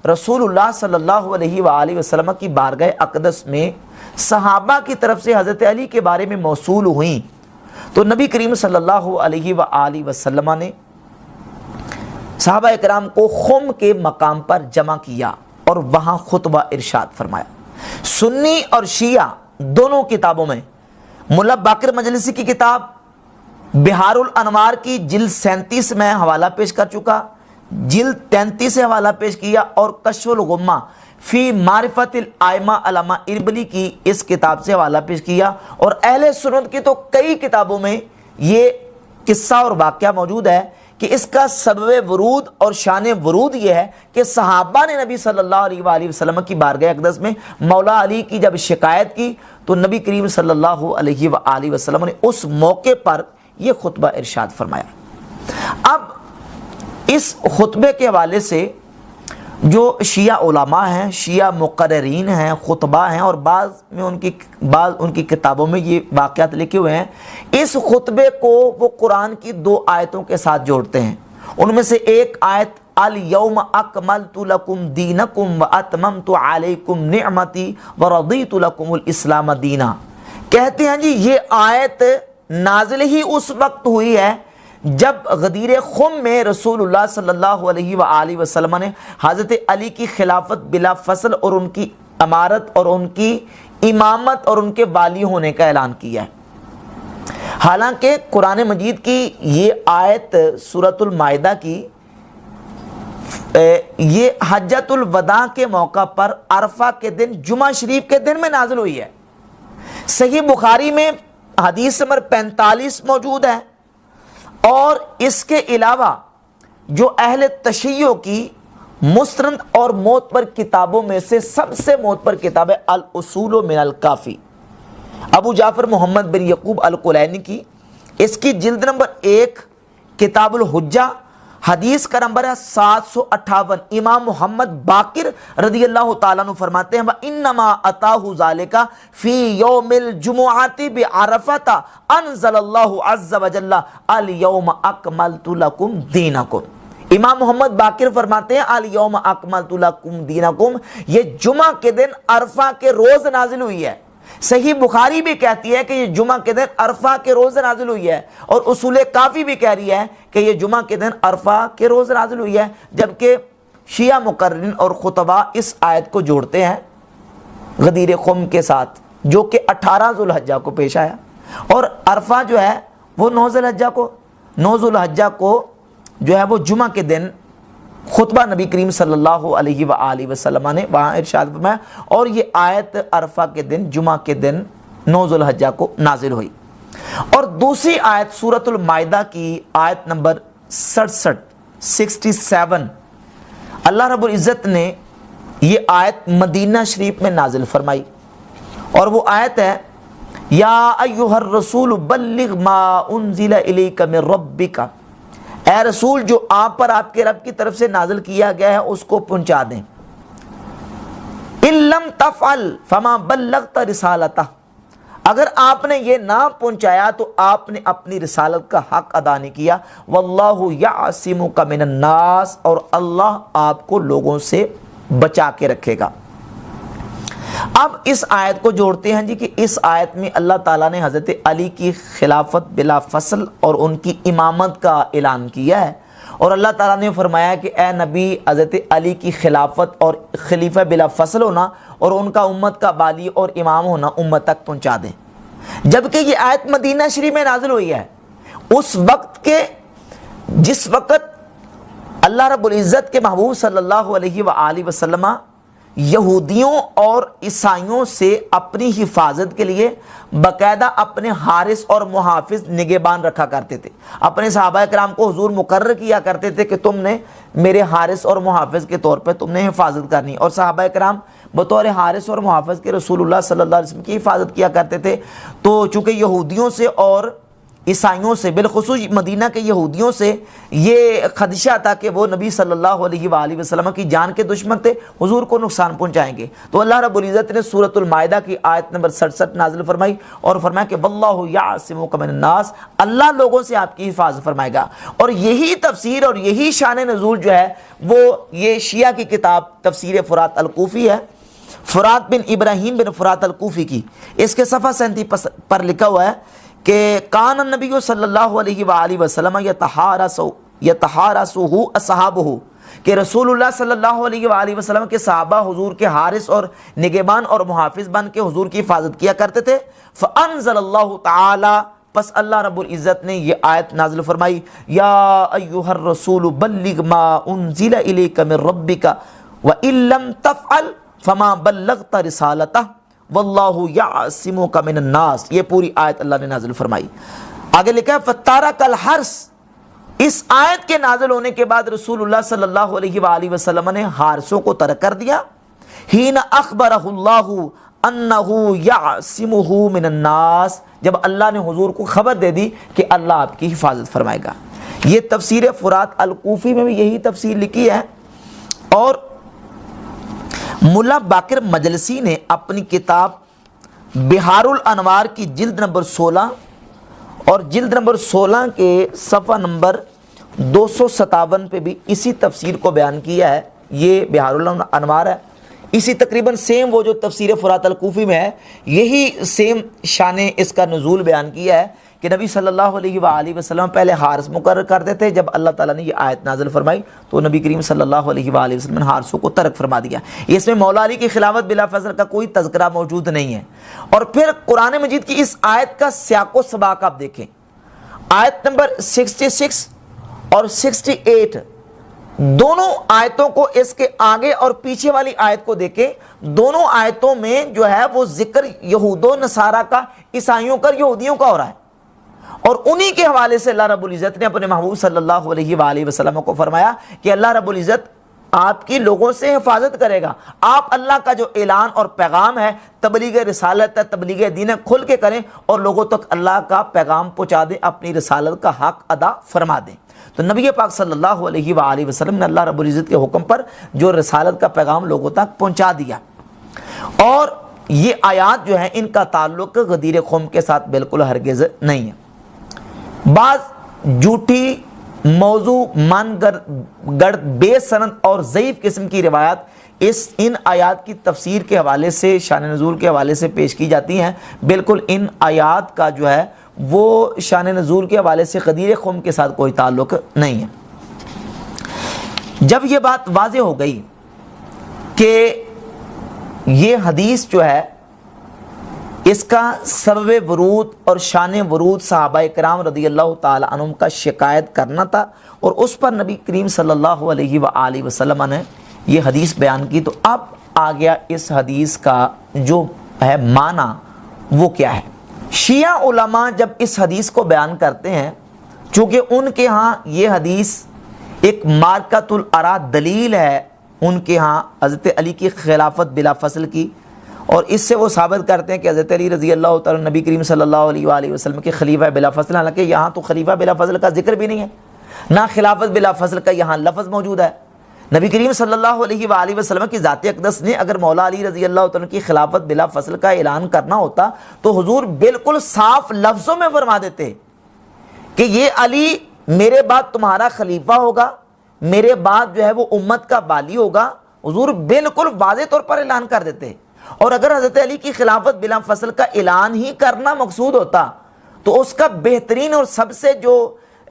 رسول اللہ صلی اللہ علیہ وآلہ وسلم کی بارگاہ اقدس میں صحابہ کی طرف سے حضرت علی کے بارے میں موصول ہوئیں تو نبی کریم صلی اللہ علیہ وآلہ وسلم نے صحابہ اکرام کو خم کے مقام پر جمع کیا اور وہاں خطبہ ارشاد فرمایا۔ سنی اور شیعہ دونوں کتابوں میں، ملا باقر مجلسی کی کتاب بہار الانوار کی جلد 37 میں حوالہ پیش کر چکا، جلد 33 سے حوالہ پیش کیا، اور کشف الغمہ فی معرفت الائمہ علامہ اربلی کی اس کتاب سے حوالہ پیش کیا، اور اہل سنت کی تو کئی کتابوں میں یہ قصہ اور واقعہ موجود ہے کہ اس کا سبب ورود اور شان ورود یہ ہے کہ صحابہ نے نبی صلی اللہ علیہ وآلہ وسلم کی بارگاہ اقدس میں مولا علی کی جب شکایت کی تو نبی کریم صلی اللہ علیہ وآلہ وسلم نے اس موقع پر یہ خطبہ ارشاد فرمایا۔ اب اس خطبے کے حوالے سے جو شیعہ علماء ہیں، شیعہ مقررین ہیں، خطبہ ہیں، اور بعض ان کی کتابوں میں یہ واقعات لکھے ہوئے ہیں، اس خطبے کو وہ قرآن کی 2 آیتوں کے ساتھ جوڑتے ہیں۔ ان میں سے ایک آیت الیوم اکملت لکم دینکم واتممت علیکم نعمتی ورضیت لکم الاسلام دینا، کہتے ہیں جی یہ آیت نازل ہی اس وقت ہوئی ہے جب غدیر خم میں رسول اللہ صلی اللہ علیہ وآلہ وسلم نے حضرت علی کی خلافت بلا فصل اور ان کی امارت اور ان کی امامت اور ان کے والی ہونے کا اعلان کیا ہے۔ حالانکہ قرآن مجید کی یہ آیت سورۃ المائدہ کی یہ حجۃ الوداع کے موقع پر عرفہ کے دن جمعہ شریف کے دن میں نازل ہوئی ہے۔ صحیح بخاری میں حدیث نمبر 45 موجود ہے، اور اس کے علاوہ جو اہل تشیع کی مستند اور معتبر کتابوں میں سے سب سے معتبر کتاب ہے الاصول من الکافی، ابو جعفر محمد بن یعقوب الکلینی کی، اس کی جلد نمبر 1 کتاب الحجہ، حدیث کا نمبر ہے 758۔ امام محمد باقر رضی اللہ تعالیٰ عنہ فرماتے ہیں وَإِنَّمَا أَتَاهُ ذَلِكَ فِي يَوْمِ الْجُمُعَةِ بِعَرَفَةَ أَنزَلَ اللَّهُ عَزَّ وَجَلَّ الْيَوْمَ أَكْمَلْتُ لَكُمْ دِينَكُمْ۔ امام محمد باقر فرماتے ہیں الْيَوْمَ أَكْمَلْتُ لَكُمْ دِينَكُمْ، یہ جمعہ کے دن عرفہ کے روز نازل ہوئی ہے۔ صحیح بخاری بھی کہتی ہے کہ یہ جمعہ کے دن عرفہ کے روز نازل ہوئی ہے، اور اصول کافی بھی کہہ رہی ہے کہ یہ جمعہ کے دن عرفہ کے روز نازل ہوئی ہے، جبکہ شیعہ مقررین اور خطباء اس آیت کو جوڑتے ہیں غدیر خم کے ساتھ، جو کہ 18 ذو الحجہ کو پیش آیا، اور عرفہ جو ہے وہ 9 ذو الحجہ کو جو ہے وہ جمعہ کے دن خطبہ نبی کریم صلی اللہ علیہ وآلہ وسلم نے وہاں ارشاد فرمایا، اور یہ آیت عرفہ کے دن جمعہ کے دن 9 ذو الحجہ کو نازل ہوئی۔ اور دوسری آیت سورۃ المائدہ کی آیت نمبر 67 اللہ رب العزت نے یہ آیت مدینہ شریف میں نازل فرمائی، اور وہ آیت ہے یا ایھا الرسول بلغ ما انزل الیک من ربک، اے رسول جو آپ پر آپ کے رب کی طرف سے نازل کیا گیا ہے اس کو پہنچا دیں۔ ان لم تفعل فما بلغت رسالتہ، اگر آپ نے یہ نہ پہنچایا تو آپ نے اپنی رسالت کا حق ادا نہیں کیا۔ واللہ یعصمک من الناس، اور اللہ آپ کو لوگوں سے بچا کے رکھے گا۔ اب اس آیت کو جوڑتے ہیں جی کہ اس آیت میں اللہ تعالیٰ نے حضرت علی کی خلافت بلا فصل اور ان کی امامت کا اعلان کیا ہے، اور اللہ تعالیٰ نے فرمایا کہ اے نبی حضرت علی کی خلافت اور خلیفہ بلا فصل ہونا اور ان کا امت کا والی اور امام ہونا امت تک پہنچا دیں۔ جبکہ یہ آیت مدینہ شریف میں نازل ہوئی ہے، اس وقت کے جس وقت اللہ رب العزت کے محبوب صلی اللہ علیہ وآلہ وسلم یہودیوں اور عیسائیوں سے اپنی حفاظت کے لیے باقاعدہ اپنے حارس اور محافظ نگہبان رکھا کرتے تھے۔ اپنے صحابہ کرام کو حضور مقرر کیا کرتے تھے کہ تم نے میرے حارس اور محافظ کے طور پہ تم نے حفاظت کرنی، اور صحابہ کرام بطور حارس اور محافظ کے رسول اللہ صلی اللہ علیہ وسلم کی حفاظت کیا کرتے تھے۔ تو چونکہ یہودیوں سے اور عیسائیوں سے، بالخصوص مدینہ کے یہودیوں سے یہ خدشہ تھا کہ وہ نبی صلی اللہ علیہ وآلہ وسلم کی جان کے دشمن تھے، حضور کو نقصان پہنچائیں گے، تو اللہ رب العزت نے سورۃ المائدہ کی آیت نمبر 67 نازل فرمائی اور فرمایا کہ واللہ یعصمک من الناس، اللہ لوگوں سے آپ کی حفاظت فرمائے گا۔ اور یہی تفسیر اور یہی شان نزول جو ہے وہ یہ شیعہ کی کتاب تفسیر فرات الکوفی ہے، فرات بن ابراہیم بن فرات الکوفی کی، اس کے صفحہ 37 پر لکھا ہوا ہے کہ کان النبی صلی اللہ علیہ وآلہ وسلم یتحارسہ اصحابہ، کہ رسول اللہ صلی اللہ علیہ وآلہ وسلم کے صحابہ حضور کے حارس اور نگہبان اور محافظ بن کے حضور کی حفاظت کیا کرتے تھے۔ فانزل اللہ تعالی، پس اللہ رب العزت نے یہ آیت نازل فرمائی یا ایھا الرسول بلغ ما انزل الیک من ربک وان لم تفعل فما بلغت رسالتہ واللہ یعصمک من الناس، یہ پوری آیت اللہ نے نازل فرمائی۔ آگے لکھا ہے فتارک الحرث، اس آیت کے نازل ہونے کے بعد رسول اللہ صلی اللہ علیہ وآلہ وسلم نے حارسوں کو ترک کر دیا، حین اخبرہ اللہ انہ یعصمہ من الناس، جب اللہ نے حضور کو خبر دے دی کہ اللہ آپ کی حفاظت فرمائے گا۔ یہ تفسیر فرات الکوفی میں بھی یہی تفسیر لکھی ہے، اور ملا باقر مجلسی نے اپنی کتاب بہار الانوار کی جلد نمبر 16 اور جلد نمبر 16 کے صفحہ نمبر 257 پہ بھی اسی تفسیر کو بیان کیا ہے۔ یہ بہار الانوار ہے، اسی تقریباً سیم وہ جو تفسیر فرات الکوفی میں ہے، یہی سیم شان اس کا نزول بیان کیا ہے کہ نبی صلی اللہ علیہ وآلہ وسلم پہلے حارس مقرر کرتے تھے، جب اللہ تعالیٰ نے یہ آیت نازل فرمائی تو نبی کریم صلی اللہ علیہ وآلہ وسلم نے حارسوں کو ترک فرما دیا۔ اس میں مولا علی کی خلافت بلا فضل کا کوئی تذکرہ موجود نہیں ہے۔ اور پھر قرآن مجید کی اس آیت کا سیاق و سباق آپ دیکھیں، آیت نمبر 66 اور 68 دونوں آیتوں کو، اس کے آگے اور پیچھے والی آیت کو دیکھیں، دونوں آیتوں میں جو ہے وہ ذکر یہود و نصارہ کا، عیسائیوں کا، یہودیوں کا ہو رہا ہے، اور انہی کے حوالے سے اللہ رب العزت نے اپنے محبوب صلی اللہ علیہ وآلہ وسلم کو فرمایا کہ اللہ رب العزت آپ کی لوگوں سے حفاظت کرے گا۔ آپ اللہ کا جو اعلان اور پیغام ہے، تبلیغ رسالت ہے، تبلیغ دین ہے، کھل کے کریں اور لوگوں تک اللہ کا پیغام پہنچا دیں، اپنی رسالت کا حق ادا فرما دیں۔ تو نبی پاک صلی اللہ علیہ وآلہ وسلم نے اللہ رب العزت کے حکم پر جو رسالت کا پیغام لوگوں تک پہنچا دیا۔ اور یہ آیات جو ہیں ان کا تعلق غدیر قوم کے ساتھ بالکل ہرگز نہیں ہے۔ بعض جھوٹی موضوع، من گڑ، بے سند اور ضعیف قسم کی روایات ان آیات کی تفسیر کے حوالے سے، شان نزول کے حوالے سے پیش کی جاتی ہیں۔ بالکل ان آیات کا جو ہے وہ شان نزول کے حوالے سے غدیر قوم کے ساتھ کوئی تعلق نہیں ہے۔ جب یہ بات واضح ہو گئی کہ یہ حدیث جو ہے اس کا سبب ورود اور شان ورود صحابہ کرام رضی اللہ تعالی عنہم کا شکایت کرنا تھا، اور اس پر نبی کریم صلی اللہ علیہ وآلہ وسلم نے یہ حدیث بیان کی، تو اب آ گیا اس حدیث کا جو ہے معنی وہ کیا ہے۔ شیعہ علماء جب اس حدیث کو بیان کرتے ہیں، چونکہ ان کے ہاں یہ حدیث ایک مارکۃ الآراء دلیل ہے، ان کے ہاں حضرت علی کی خلافت بلا فصل کی، اور اس سے وہ ثابت کرتے ہیں کہ حضرت علی رضی اللہ تعالیٰ نبی کریم صلی اللہ علیہ وآلہ وسلم کے خلیفہ بلا فصل، حالانکہ یہاں تو خلیفہ بلا فصل کا ذکر بھی نہیں ہے، نہ خلافت بلا فصل کا یہاں لفظ موجود ہے۔ نبی کریم صلی اللہ علیہ وآلہ وسلم کی ذات اقدس نے اگر مولا علی رضی اللہ تعالیٰ کی خلافت بلا فصل کا اعلان کرنا ہوتا تو حضور بالکل صاف لفظوں میں فرما دیتے کہ یہ علی میرے بعد تمہارا خلیفہ ہوگا، میرے بعد جو ہے وہ امت کا والی ہوگا، حضور بالکل واضح طور پر اعلان کر دیتے۔ اور اگر حضرت علی کی خلافت بلا فصل کا اعلان ہی کرنا مقصود ہوتا تو اس کا بہترین اور سب سے جو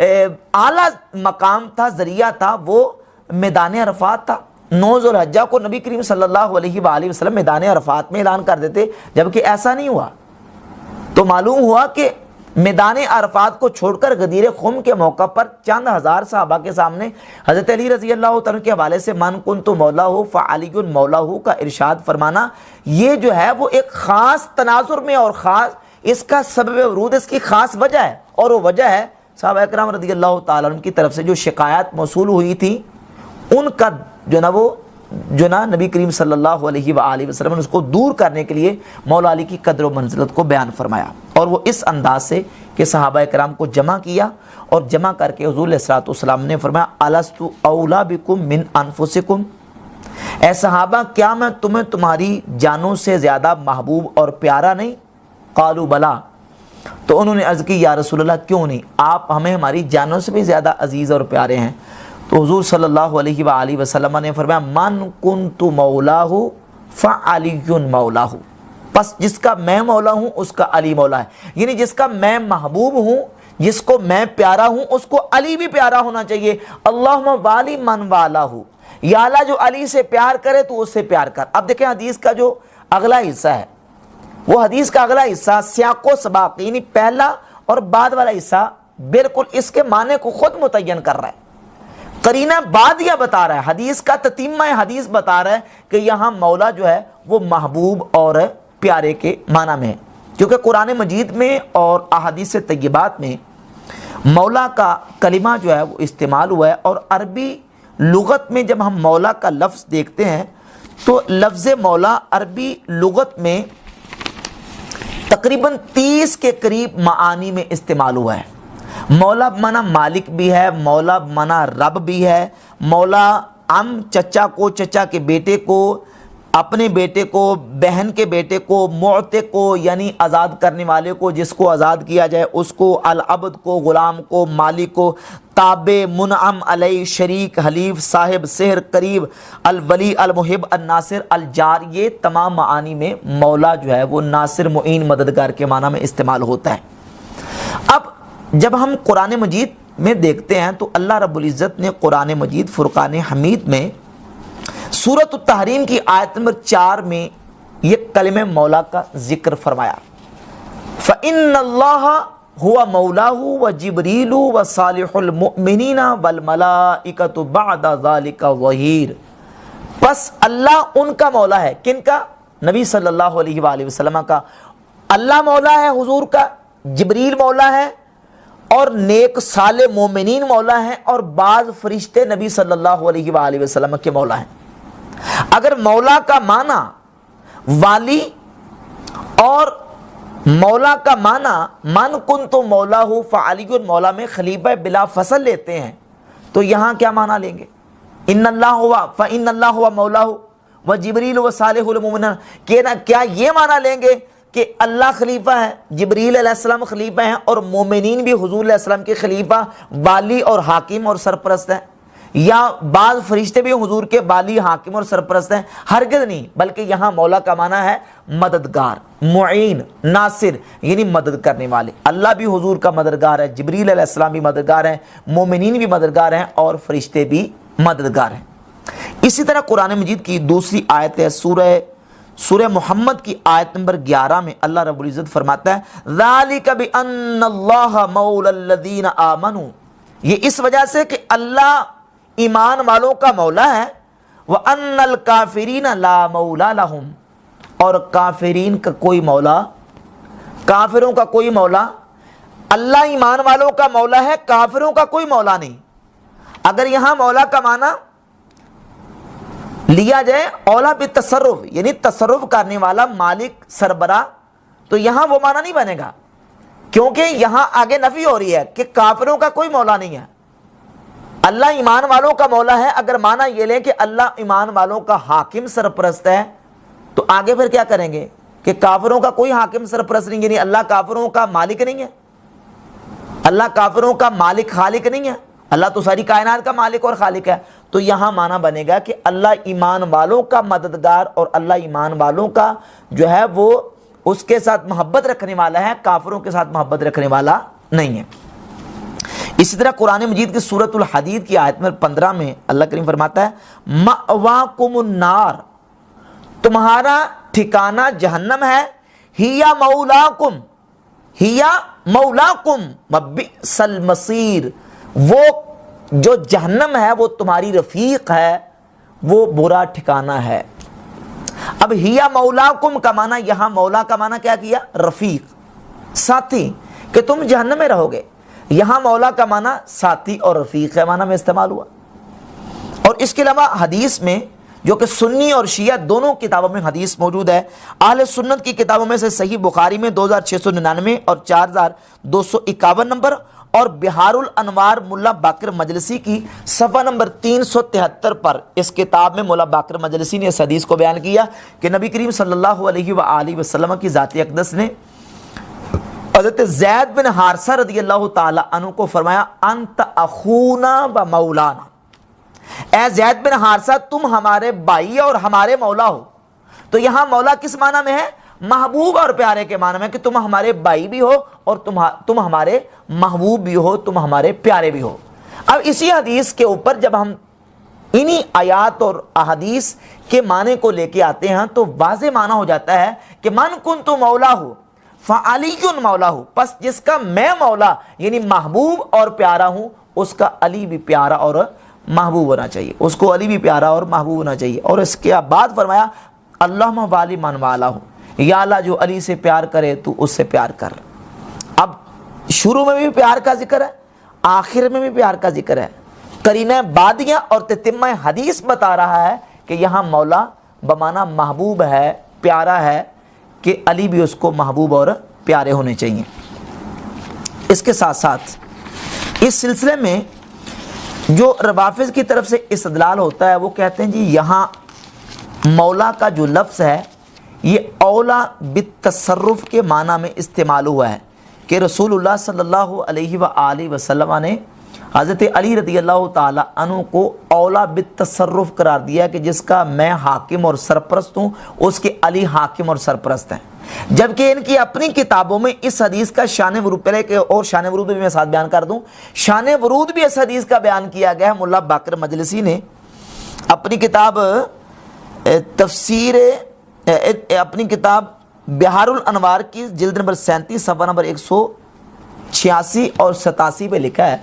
اعلیٰ مقام تھا، ذریعہ تھا، وہ میدان عرفات تھا۔ 9 ذو الحجہ کو نبی کریم صلی اللہ علیہ وآلہ وسلم میدان عرفات میں اعلان کر دیتے، جبکہ ایسا نہیں ہوا۔ تو معلوم ہوا کہ میدان عرفات کو چھوڑ کر غدیر قوم کے موقع پر چند ہزار صحابہ کے سامنے حضرت علی رضی اللہ تعالیٰ کے حوالے سے من کنت مولا ہو فعلی مولا ہو کا ارشاد فرمانا، یہ جو ہے وہ ایک خاص تناظر میں اور خاص اس کا سبب ورود، اس کی خاص وجہ ہے، اور وہ وجہ ہے صحابہ اکرام رضی اللہ تعالیٰ عنہ کی طرف سے جو شکایات موصول ہوئی تھی، ان کا جو نا نبی کریم صلی اللہ علیہ وآلہ وسلم نے اس کو دور کرنے کے لیے مولا علی کی قدر و منزلت کو بیان فرمایا، اور وہ اس انداز سے کہ صحابہ کرام کو جمع کیا، اور جمع کر کے حضور علیہ الصلوۃ والسلام نے فرمایا الست اولا بکم من انفسکم، اے صحابہ کیا میں تمہیں تمہاری جانوں سے زیادہ محبوب اور پیارا نہیں؟ قالوا بلا، تو انہوں نے عرض کی یا رسول اللہ کیوں نہیں، آپ ہمیں ہماری جانوں سے بھی زیادہ عزیز اور پیارے ہیں۔ تو حضور صلی اللہ علیہ وآلہ وسلم نے فرمایا من کنت مولاہ فعلی مولاہ، پس جس کا میں مولا ہوں اس کا علی مولا ہے، یعنی جس کا میں محبوب ہوں، جس کو میں پیارا ہوں، اس کو علی بھی پیارا ہونا چاہیے۔ اللہم والی من والاہ، یا اللہ جو علی سے پیار کرے تو اس سے پیار کر۔ اب دیکھیں حدیث کا جو اگلا حصہ ہے، وہ حدیث کا اگلا حصہ سیاق و سباق، یعنی پہلا اور بعد والا حصہ بالکل اس کے معنی کو خود متعین کر رہا ہے، قرینہ بعد یہ بتا رہا ہے، حدیث کا تتمہ حدیث بتا رہا ہے کہ یہاں مولا جو ہے وہ محبوب اور پیارے کے معنی میں ہے، کیونکہ قرآن مجید میں اور احادیث طیبات میں مولا کا کلمہ جو ہے وہ استعمال ہوا ہے، اور عربی لغت میں جب ہم مولا کا لفظ دیکھتے ہیں تو لفظ مولا عربی لغت میں تقریباً 30 کے قریب معانی میں استعمال ہوا ہے۔ مولا بمعنی مالک بھی ہے، مولا بمعنی رب بھی ہے، مولا چچا کو، چچا کے بیٹے کو، اپنے بیٹے کو، بہن کے بیٹے کو، معتق کو یعنی آزاد کرنے والے کو، جس کو آزاد کیا جائے اس کو، العبد کو، غلام کو، مالک کو، تابع، منعم علیہ، شریک، حلیف، صاحب، سحر، قریب، الولی، المحب، الناصر، الجار، یہ تمام معانی میں مولا جو ہے وہ ناصر، معین، مددگار کے معنی میں استعمال ہوتا ہے۔ اب جب ہم قرآن مجید میں دیکھتے ہیں تو اللہ رب العزت نے قرآن مجید فرقان حمید میں سورۃ التحریم کی آیت نمبر 4 میں یہ کلمہ مولا کا ذکر فرمایا، فَإِنَّ اللَّهَ هُوَ مَوْلَاهُ وَجِبْرِيلُ وَصَالِحُ الْمُؤْمِنِينَ وَالْمَلَائِكَةُ بَعْدَ ذَلِكَ ظَهِيرٌ، پس اللہ ان کا مولا ہے، کن کا؟ نبی صلی اللہ علیہ وآلہ وسلم کا۔ اللہ مولا ہے حضور کا، جبریل مولا ہے، اور نیک صالح مومنین مولا ہیں، اور بعض فرشتے نبی صلی اللہ علیہ وآلہ وسلم کے مولا ہیں۔ اگر مولا کا معنی والی اور مولا کا معنی من کنت مولا فعلی مولا میں خلیفہ بلا فصل لیتے ہیں تو یہاں کیا معنی لیں گے؟ ان اللہ ہوا فإن اللہ ہوا مولا و جبریل و صالح المؤمنین، کیا یہ معنی لیں گے کہ اللہ خلیفہ ہے، جبریل علیہ السلام خلیفہ ہیں، اور مومنین بھی حضور علیہ السلام کے خلیفہ والی اور حاکم اور سرپرست ہیں، یا بعض فرشتے بھی حضور کے والی حاکم اور سرپرست ہیں؟ ہرگز نہیں، بلکہ یہاں مولا کا معنی ہے مددگار، معین، ناصر، یعنی مدد کرنے والے۔ اللہ بھی حضور کا مددگار ہے، جبریل علیہ السلام بھی مددگار ہیں، مومنین بھی مددگار ہیں، اور فرشتے بھی مددگار ہیں۔ اسی طرح قرآن مجید کی دوسری آیت ہے سورہ محمد کی آیت نمبر 11 میں اللہ رب العزت فرماتا ہے ذالک بان اللہ مولا الذین آمنوا، یہ اس وجہ سے کہ اللہ ایمان والوں کا مولا ہے، وان الکافرین لا مولا لہم، اور کافرین کا کوئی مولا، کافروں کا کوئی مولا، اللہ ایمان والوں کا مولا ہے، کافروں کا کوئی مولا نہیں۔ اگر یہاں مولا کا معنی لیا جائے اولا بالتصرف، یعنی تصرف کرنے والا، مالک، سربراہ، تو یہاں وہ معنی نہیں بنے گا، کیونکہ یہاں آگے نفی ہو رہی ہے کہ کافروں کا کوئی مولا نہیں ہے، اللہ ایمان والوں کا مولا ہے۔ اگر معنی یہ لیں کہ اللہ ایمان والوں کا حاکم سرپرست ہے تو آگے پھر کیا کریں گے کہ کافروں کا کوئی حاکم سرپرست نہیں، یعنی اللہ کافروں کا مالک نہیں ہے، اللہ کافروں کا مالک خالق نہیں ہے، اللہ تو ساری کائنات کا مالک اور خالق ہے۔ تو یہاں معنی بنے گا کہ اللہ ایمان والوں کا مددگار، اور اللہ ایمان والوں کا جو ہے وہ اس کے ساتھ محبت رکھنے والا ہے، کافروں کے ساتھ محبت رکھنے والا نہیں ہے۔ اسی طرح قرآن مجید کی سورۃ الحدید کی آیت نمبر 15 میں اللہ کریم فرماتا ہے مأواکم النار، تمہارا ٹھکانہ جہنم ہے، ہیا مولاکم، ہیا مولاکم وبئس المصیر، وہ جو جہنم ہے وہ تمہاری رفیق ہے، وہ برا ٹھکانہ ہے۔ اب ہیا مولاکم کا معنی، یہاں مولا کا معنی کیا کیا؟ رفیق، ساتھی، کہ تم جہنم میں رہو گے۔ یہاں مولا کا معنی ساتھی اور رفیق ہے معنی میں استعمال ہوا۔ اور اس کے علاوہ حدیث میں، جو کہ سنی اور شیعہ دونوں کتابوں میں حدیث موجود ہے، اہل سنت کی کتابوں میں سے صحیح بخاری میں 2699 اور 4251 نمبر، اور بہار الانوار ملا باقر مجلسی کی صفحہ نمبر 373 پر اس کتاب میں ملا باقر مجلسی نے اس حدیث کو بیان کیا کہ نبی کریم صلی اللہ علیہ وآلہ وسلم کی ذات اقدس نے حضرت زید بن حارثہ رضی اللہ تعالی عنہ کو فرمایا انت اخونا و مولانا، اے زید بن حارثہ تم ہمارے بھائی اور ہمارے مولا ہو۔ تو یہاں مولا کس معنی میں ہے؟ محبوب اور پیارے کے معنی میں، کہ تم ہمارے بھائی بھی ہو اور تم ہمارے محبوب بھی ہو، تم ہمارے پیارے بھی ہو۔ اب اسی حدیث کے اوپر جب ہم انہی آیات اور احادیث کے معنی کو لے کے آتے ہیں تو واضح معنی ہو جاتا ہے کہ من کنت مولا ہو فعلی مولا ہو، پس جس کا میں مولا یعنی محبوب اور پیارا ہوں، اس کا علی بھی پیارا اور محبوب ہونا چاہیے، اس کو علی بھی پیارا اور محبوب ہونا چاہیے۔ اور اس کے بعد فرمایا اللہم والی من والا ہو، یا اللہ جو علی سے پیار کرے تو اس سے پیار کر۔ اب شروع میں بھی پیار کا ذکر ہے، آخر میں بھی پیار کا ذکر ہے۔ قرینہ بعدیہ اور تتمہ حدیث بتا رہا ہے کہ یہاں مولا بمعنی محبوب ہے، پیارا ہے، کہ علی بھی اس کو محبوب اور پیارے ہونے چاہیے۔ اس کے ساتھ ساتھ اس سلسلے میں جو روافض کی طرف سے استدلال ہوتا ہے وہ کہتے ہیں جی یہاں مولا کا جو لفظ ہے یہ اولا بالتصرف کے معنی میں استعمال ہوا ہے کہ رسول اللہ صلی اللہ علیہ وآلہ وسلم نے حضرت علی رضی اللہ تعالی عنہ کو اولا بالتصرف قرار دیا کہ جس کا میں حاکم اور سرپرست ہوں، اس کے علی حاکم اور سرپرست ہیں، جبکہ ان کی اپنی کتابوں میں اس حدیث کا شان ورود، پہلے کہ اور شان ورود بھی میں ساتھ بیان کر دوں، شان ورود بھی اس حدیث کا بیان کیا گیا ہے۔ ملا باقر مجلسی نے اپنی کتاب اپنی کتاب بہار الانوار کی جلد نمبر 37 صفحہ نمبر 186 اور 87 پہ لکھا ہے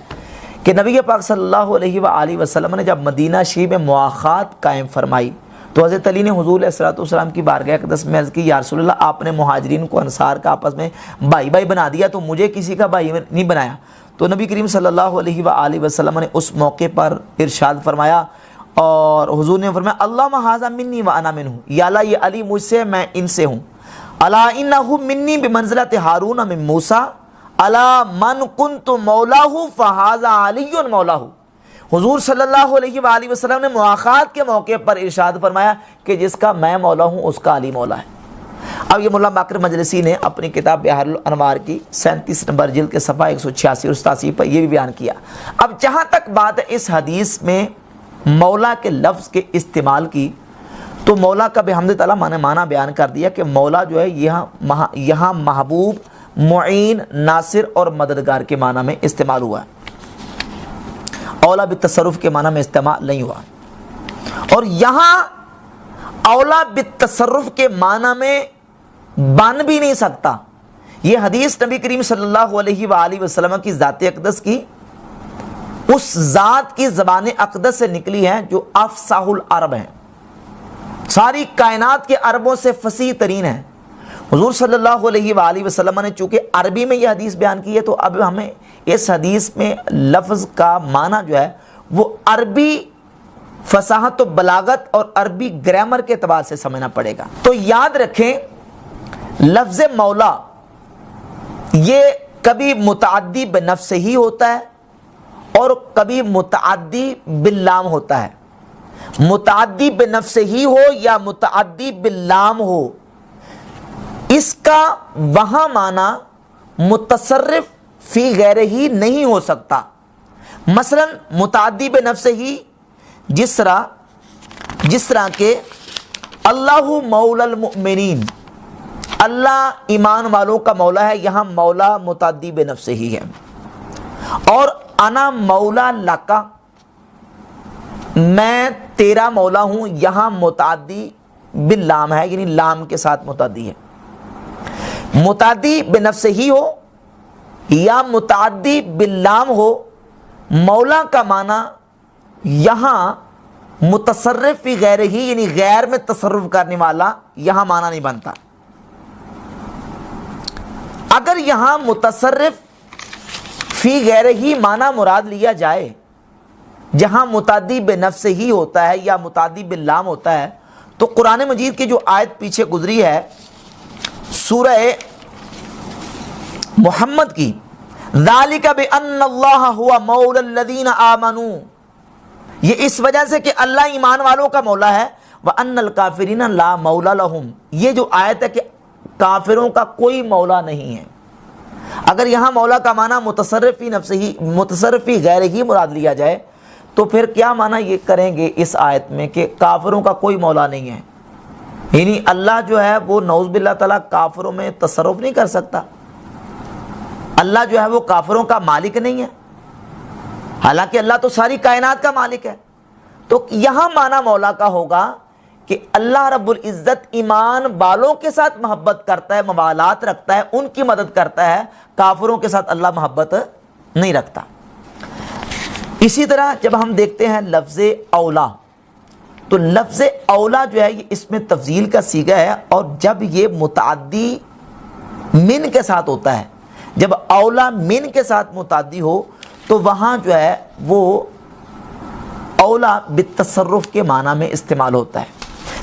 کہ نبی پاک صلی اللہ علیہ وآلہ وسلم نے جب مدینہ شریف میں مواخات قائم فرمائی تو حضرت علی نے حضور علیہ الصلوۃ والسلام کی بارگاہ اقدس میں عرض کی، یا رسول اللہ، آپ نے مہاجرین کو انصار کا آپس میں بھائی بھائی بنا دیا، تو مجھے کسی کا بھائی نہیں بنایا۔ تو نبی کریم صلی اللہ علیہ وآلہ وسلم نے اس موقع پر ارشاد فرمایا، اور حضور نے فرمایا، اللہم ھذا منی وانا منہ، یا اللہ یہ علی مجھ سے، میں ان سے ہوں، الا انہ منی بمنزلۃ ہارون من موسیٰ، الا من کنت مولاہ فھذا علی مولاہ۔ حضور صلی اللہ علیہ وآلہ وسلم نے مواخات کے موقع پر ارشاد فرمایا کہ جس کا میں مولا ہوں اس کا علی مولا ہے۔ اب یہ ملا باقر مجلسی نے اپنی کتاب بہار الانوار کی 37 نمبر جلد کے صفحہ 186 اور 87 پر یہ بھی بیان کیا۔ اب جہاں تک بات ہے اس حدیث میں مولا کے لفظ کے استعمال کی، تو مولا کا بحمد تعالیٰ معنی بیان کر دیا کہ مولا جو ہے یہاں محبوب، معین، ناصر اور مددگار کے معنی میں استعمال ہوا ہے، اولا بالتصرف کے معنی میں استعمال نہیں ہوا۔ اور یہاں اولا بالتصرف کے معنی میں بن بھی نہیں سکتا۔ یہ حدیث نبی کریم صلی اللہ علیہ وآلہ وسلم کی ذات اقدس کی، اس ذات کی زبان اقدس سے نکلی ہے جو افصاح العرب ہیں، ساری کائنات کے عربوں سے فصیح ترین ہے۔ حضور صلی اللہ علیہ وآلہ وسلم نے چونکہ عربی میں یہ حدیث بیان کی ہے، تو اب ہمیں اس حدیث میں لفظ کا معنی جو ہے وہ عربی فصاحت و بلاغت اور عربی گرامر کے اعتبار سے سمجھنا پڑے گا۔ تو یاد رکھیں، لفظ مولا یہ کبھی متعدی بنفس ہی ہوتا ہے اور کبھی متعدی باللام ہوتا ہے۔ متعدی بنفس ہی ہو یا متعدی باللام ہو، اس کا وہاں معنی متصرف فی غیر ہی نہیں ہو سکتا۔ مثلا متعدی بنفس ہی جس طرح کہ اللہ مولا المؤمنین، اللہ ایمان والوں کا مولا ہے، یہاں مولا متعدی بنفس ہی ہے۔ اور انا مولا لکا، میں تیرا مولا ہوں، یہاں متعدی باللام ہے، یعنی لام کے ساتھ متعدی ہے۔ متعدی بنفس ہی ہو یا متعدی باللام ہو، مولا کا معنی یہاں متصرف فی غیر ہی، یعنی غیر میں تصرف کرنے والا، یہاں معنی نہیں بنتا۔ اگر یہاں متصرف فی غیر ہی معنی مراد لیا جائے، جہاں متعدی بنفس ہی ہوتا ہے یا متعدی باللام ہوتا ہے، تو قرآن مجید کی جو آیت پیچھے گزری ہے سورہ محمد کی، ذالک بان اللہ هو مولا الذین آمنوا، یہ اس وجہ سے کہ اللہ ایمان والوں کا مولا ہے، وان الکافرین لا مولا لہم، یہ جو آیت ہے کہ کافروں کا کوئی مولا نہیں ہے۔ اگر یہاں مولا کا معنی متصرف فی غیر ہی مراد لیا جائے، تو پھر کیا معنی یہ کریں گے اس آیت میں کہ کافروں کا کوئی مولا نہیں ہے، یعنی اللہ جو ہے وہ نعوذ باللہ تعالیٰ کافروں میں تصرف نہیں کر سکتا، اللہ جو ہے وہ کافروں کا مالک نہیں ہے، حالانکہ اللہ تو ساری کائنات کا مالک ہے۔ تو یہاں معنی مولا کا ہوگا کہ اللہ رب العزت ایمان والوں کے ساتھ محبت کرتا ہے، موالات رکھتا ہے، ان کی مدد کرتا ہے، کافروں کے ساتھ اللہ محبت نہیں رکھتا۔ اسی طرح جب ہم دیکھتے ہیں لفظ اولا، تو لفظ اولا جو ہے یہ اس میں تفضیل کا صیغہ ہے، اور جب یہ متعدی من کے ساتھ ہوتا ہے، جب اولا من کے ساتھ متعدی ہو تو وہاں جو ہے وہ اولا بالتصرف کے معنی میں استعمال ہوتا ہے۔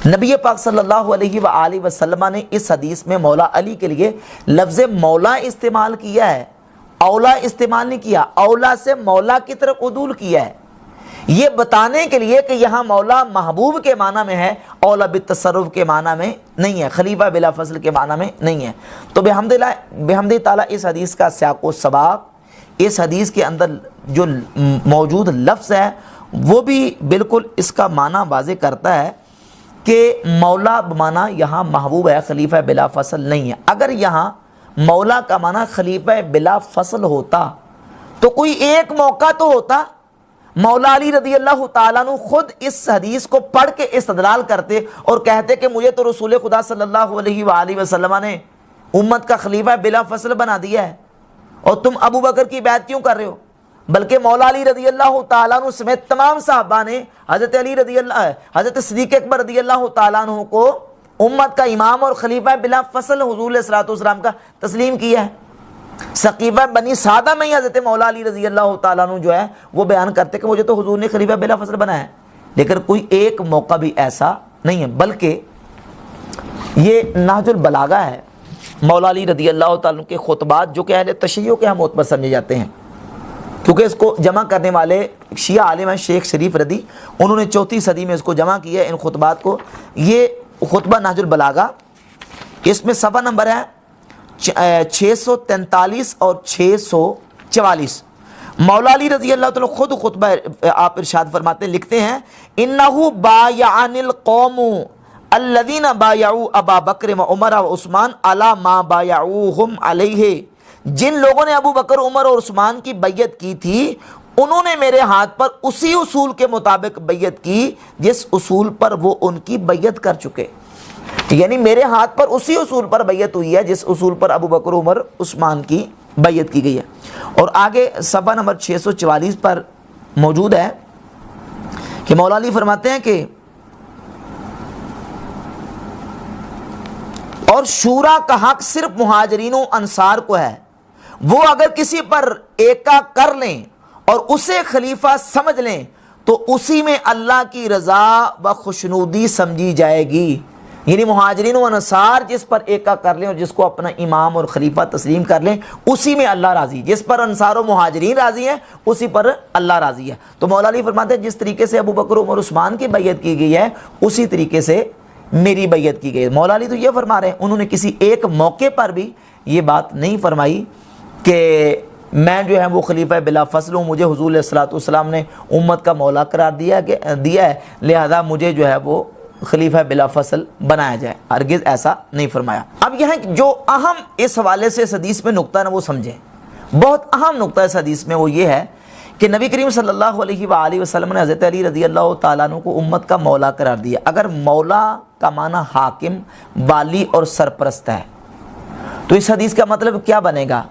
نبی پاک صلی اللہ علیہ وآلہ وسلم نے اس حدیث میں مولا علی کے لیے لفظ مولا استعمال کیا ہے، اولا استعمال نہیں کیا، اولا سے مولا کی طرف عدول کیا ہے، یہ بتانے کے لیے کہ یہاں مولا محبوب کے معنی میں ہے، اولا بالتصرف کے معنی میں نہیں ہے، خلیفہ بلا فضل کے معنی میں نہیں ہے۔ تو بحمد تعالیٰ اس حدیث کا سیاق و سباق اس حدیث کے اندر جو موجود لفظ ہے وہ بھی بالکل اس کا معنی واضح کرتا ہے کہ مولا بمعنی یہاں محبوب ہے، خلیفہ بلا فصل نہیں ہے۔ اگر یہاں مولا کا معنی خلیفہ بلا فصل ہوتا تو کوئی ایک موقع تو ہوتا مولا علی رضی اللہ تعالیٰ عنہ خود اس حدیث کو پڑھ کے استدلال کرتے اور کہتے کہ مجھے تو رسول خدا صلی اللہ علیہ وآلہ وسلم نے امت کا خلیفہ بلا فصل بنا دیا ہے، اور تم ابو بکر کی بیعت کیوں کر رہے ہو؟ بلکہ مولا علی رضی اللہ تعالیٰ عنہ سمیت تمام صحابہ نے حضرت صدیق اکبر رضی اللہ تعالیٰ عنہ کو امت کا امام اور خلیفہ بلا فصل حضور علیہ الصلوۃ والسلام کا تسلیم کیا ہے۔ سقیفہ بنی سعدہ میں ہی حضرت مولا علی رضی اللہ تعالیٰ عنہ جو ہے وہ بیان کرتے کہ مجھے تو حضور نے خلیفہ بلا فصل بنایا ہے، لیکن کوئی ایک موقع بھی ایسا نہیں ہے۔ بلکہ یہ نہج البلاغہ ہے مولا علی رضی اللہ تعالیٰ عنہ کے خطبات، جو کہ اہل تشیع کے ہم معتبر سمجھے جاتے ہیں، کیونکہ اس کو جمع کرنے والے شیعہ عالم ہیں شیخ شریف رضی، انہوں نے 4 صدی میں اس کو جمع کیا ہے ان خطبات کو۔ یہ خطبہ نہج البلاغہ، اس میں صفحہ نمبر ہے 643 اور 644۔ مولا علی رضی اللہ تعالیٰ خود خطبہ آپ ارشاد فرماتے ہیں، لکھتے ہیں انہو بایعن القوم الذین بایعوا ابا بکر و عمر و عثمان علی ما بایعوہم علیہ، جن لوگوں نے ابو بکر، عمر اور عثمان کی بیعت کی تھی انہوں نے میرے ہاتھ پر اسی اصول کے مطابق بیعت کی جس اصول پر وہ ان کی بیعت کر چکے، یعنی میرے ہاتھ پر اسی اصول پر بیعت ہوئی ہے جس اصول پر ابو بکر، عمر، عثمان کی بیعت کی گئی ہے۔ اور آگے صفحہ نمبر 644 پر موجود ہے کہ مولا علی فرماتے ہیں کہ اور شورا کا حق صرف مہاجرین و انصار کو ہے، وہ اگر کسی پر ایکا کر لیں اور اسے خلیفہ سمجھ لیں تو اسی میں اللہ کی رضا و خوشنودی سمجھی جائے گی، یعنی مہاجرین و انصار جس پر ایکا کر لیں اور جس کو اپنا امام اور خلیفہ تسلیم کر لیں اسی میں اللہ راضی، جس پر انصار و مہاجرین راضی ہیں اسی پر اللہ راضی ہے۔ تو مولا علی فرماتے ہیں جس طریقے سے ابو بکر، عمر، عثمان کی بیعت کی گئی ہے اسی طریقے سے میری بیعت کی گئی۔ مولا علی تو یہ فرما رہے ہیں، انہوں نے کسی ایک موقع پر بھی یہ بات نہیں فرمائی کہ میں جو ہے وہ خلیفہ بلا فصل ہوں، مجھے حضور علیہ الصلوۃ والسلام نے امت کا مولا قرار دیا ہے، لہذا مجھے جو ہے وہ خلیفہ بلا فصل بنایا جائے، ہرگز ایسا نہیں فرمایا۔ اب یہ جو اہم اس حوالے سے اس حدیث میں نقطہ نا وہ سمجھیں، بہت اہم نقطہ اس حدیث میں وہ یہ ہے کہ نبی کریم صلی اللہ علیہ وآلہ وسلم نے حضرت علی رضی اللہ تعالیٰ عنہ کو امت کا مولا قرار دیا۔ اگر مولا کا معنی حاکم، والی اور سرپرست ہے تو اس حدیث کا مطلب کیا بنے گا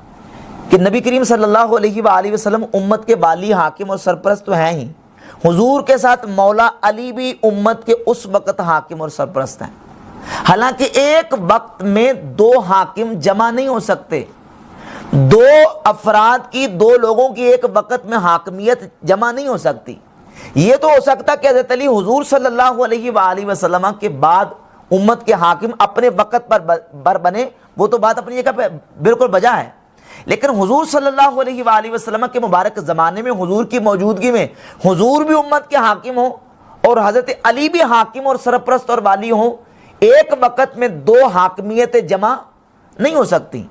کہ نبی کریم صلی اللہ علیہ وآلہ وسلم امت کے والی، حاکم اور سرپرست تو ہیں ہی، حضور کے ساتھ مولا علی بھی امت کے اس وقت حاکم اور سرپرست ہیں۔ حالانکہ ایک وقت میں 2 حاکم جمع نہیں ہو سکتے، 2 افراد کی، 2 لوگوں کی ایک وقت میں حاکمیت جمع نہیں ہو سکتی۔ یہ تو ہو سکتا کہ حضرت علی حضور صلی اللہ علیہ وآلہ وسلم کے بعد امت کے حاکم اپنے وقت پر بنے، وہ تو بات اپنی جگہ پہ بالکل بجا ہے، لیکن حضور صلی اللہ علیہ وآلہ وسلم کے مبارک زمانے میں حضور کی موجودگی میں حضور بھی امت کے حاکم ہوں اور حضرت علی بھی حاکم اور سرپرست اور والی ہوں، ایک وقت میں 2 حاکمیتیں جمع نہیں ہو سکتی۔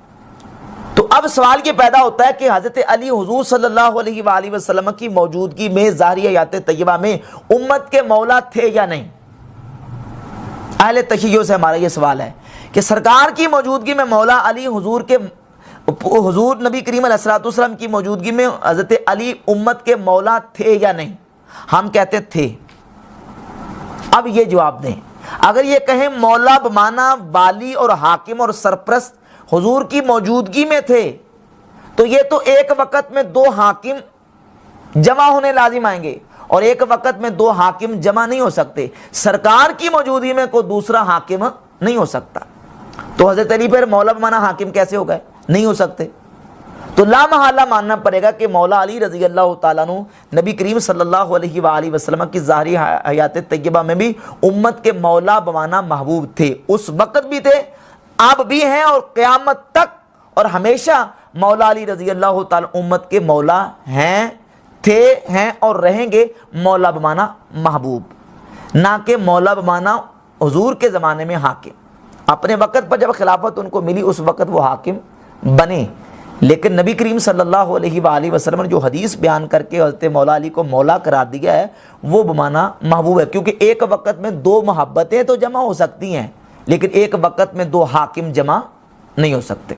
تو اب سوال یہ پیدا ہوتا ہے کہ حضرت علی حضور صلی اللہ علیہ وآلہ وسلم کی موجودگی میں ظاہری حیات طیبہ میں امت کے مولا تھے یا نہیں؟ اہل تشیع سے ہمارا یہ سوال ہے کہ سرکار کی موجودگی میں مولا علی حضور نبی کریم علیہ الصلوۃ والسلام کی موجودگی میں حضرت علی امت کے مولا تھے یا نہیں؟ ہم کہتے تھے۔ اب یہ جواب دیں، اگر یہ کہیں مولا بمعنی والی اور حاکم اور سرپرست حضور کی موجودگی میں تھے تو یہ تو ایک وقت میں 2 حاکم جمع ہونے لازم آئیں گے، اور ایک وقت میں 2 حاکم جمع نہیں ہو سکتے۔ سرکار کی موجودگی میں کوئی دوسرا حاکم نہیں ہو سکتا، تو حضرت علی پر مولا بمعنی حاکم کیسے ہو گئے؟ نہیں ہو سکتے۔ تو لا محالہ ماننا پڑے گا کہ مولا علی رضی اللہ تعالیٰ عنہ نبی کریم صلی اللہ علیہ وآلہ وسلم کی ظاہری حیات طیبہ میں بھی امت کے مولا بمعنی محبوب تھے، اس وقت بھی تھے، اب بھی ہیں، اور قیامت تک اور ہمیشہ مولا علی رضی اللہ تعالیٰ امت کے مولا ہیں، تھے، ہیں اور رہیں گے، مولا بمعنی محبوب، نہ کہ مولا بمعنی حضور کے زمانے میں حاکم۔ اپنے وقت پر جب خلافت ان کو ملی اس وقت وہ حاکم بنے، لیکن نبی کریم صلی اللہ علیہ وآلہ وسلم نے جو حدیث بیان کر کے حضرت مولا علی کو مولا قرار دیا ہے وہ بمعنی محبوب ہے، کیونکہ ایک وقت میں دو محبتیں تو جمع ہو سکتی ہیں لیکن ایک وقت میں دو حاکم جمع نہیں ہو سکتے۔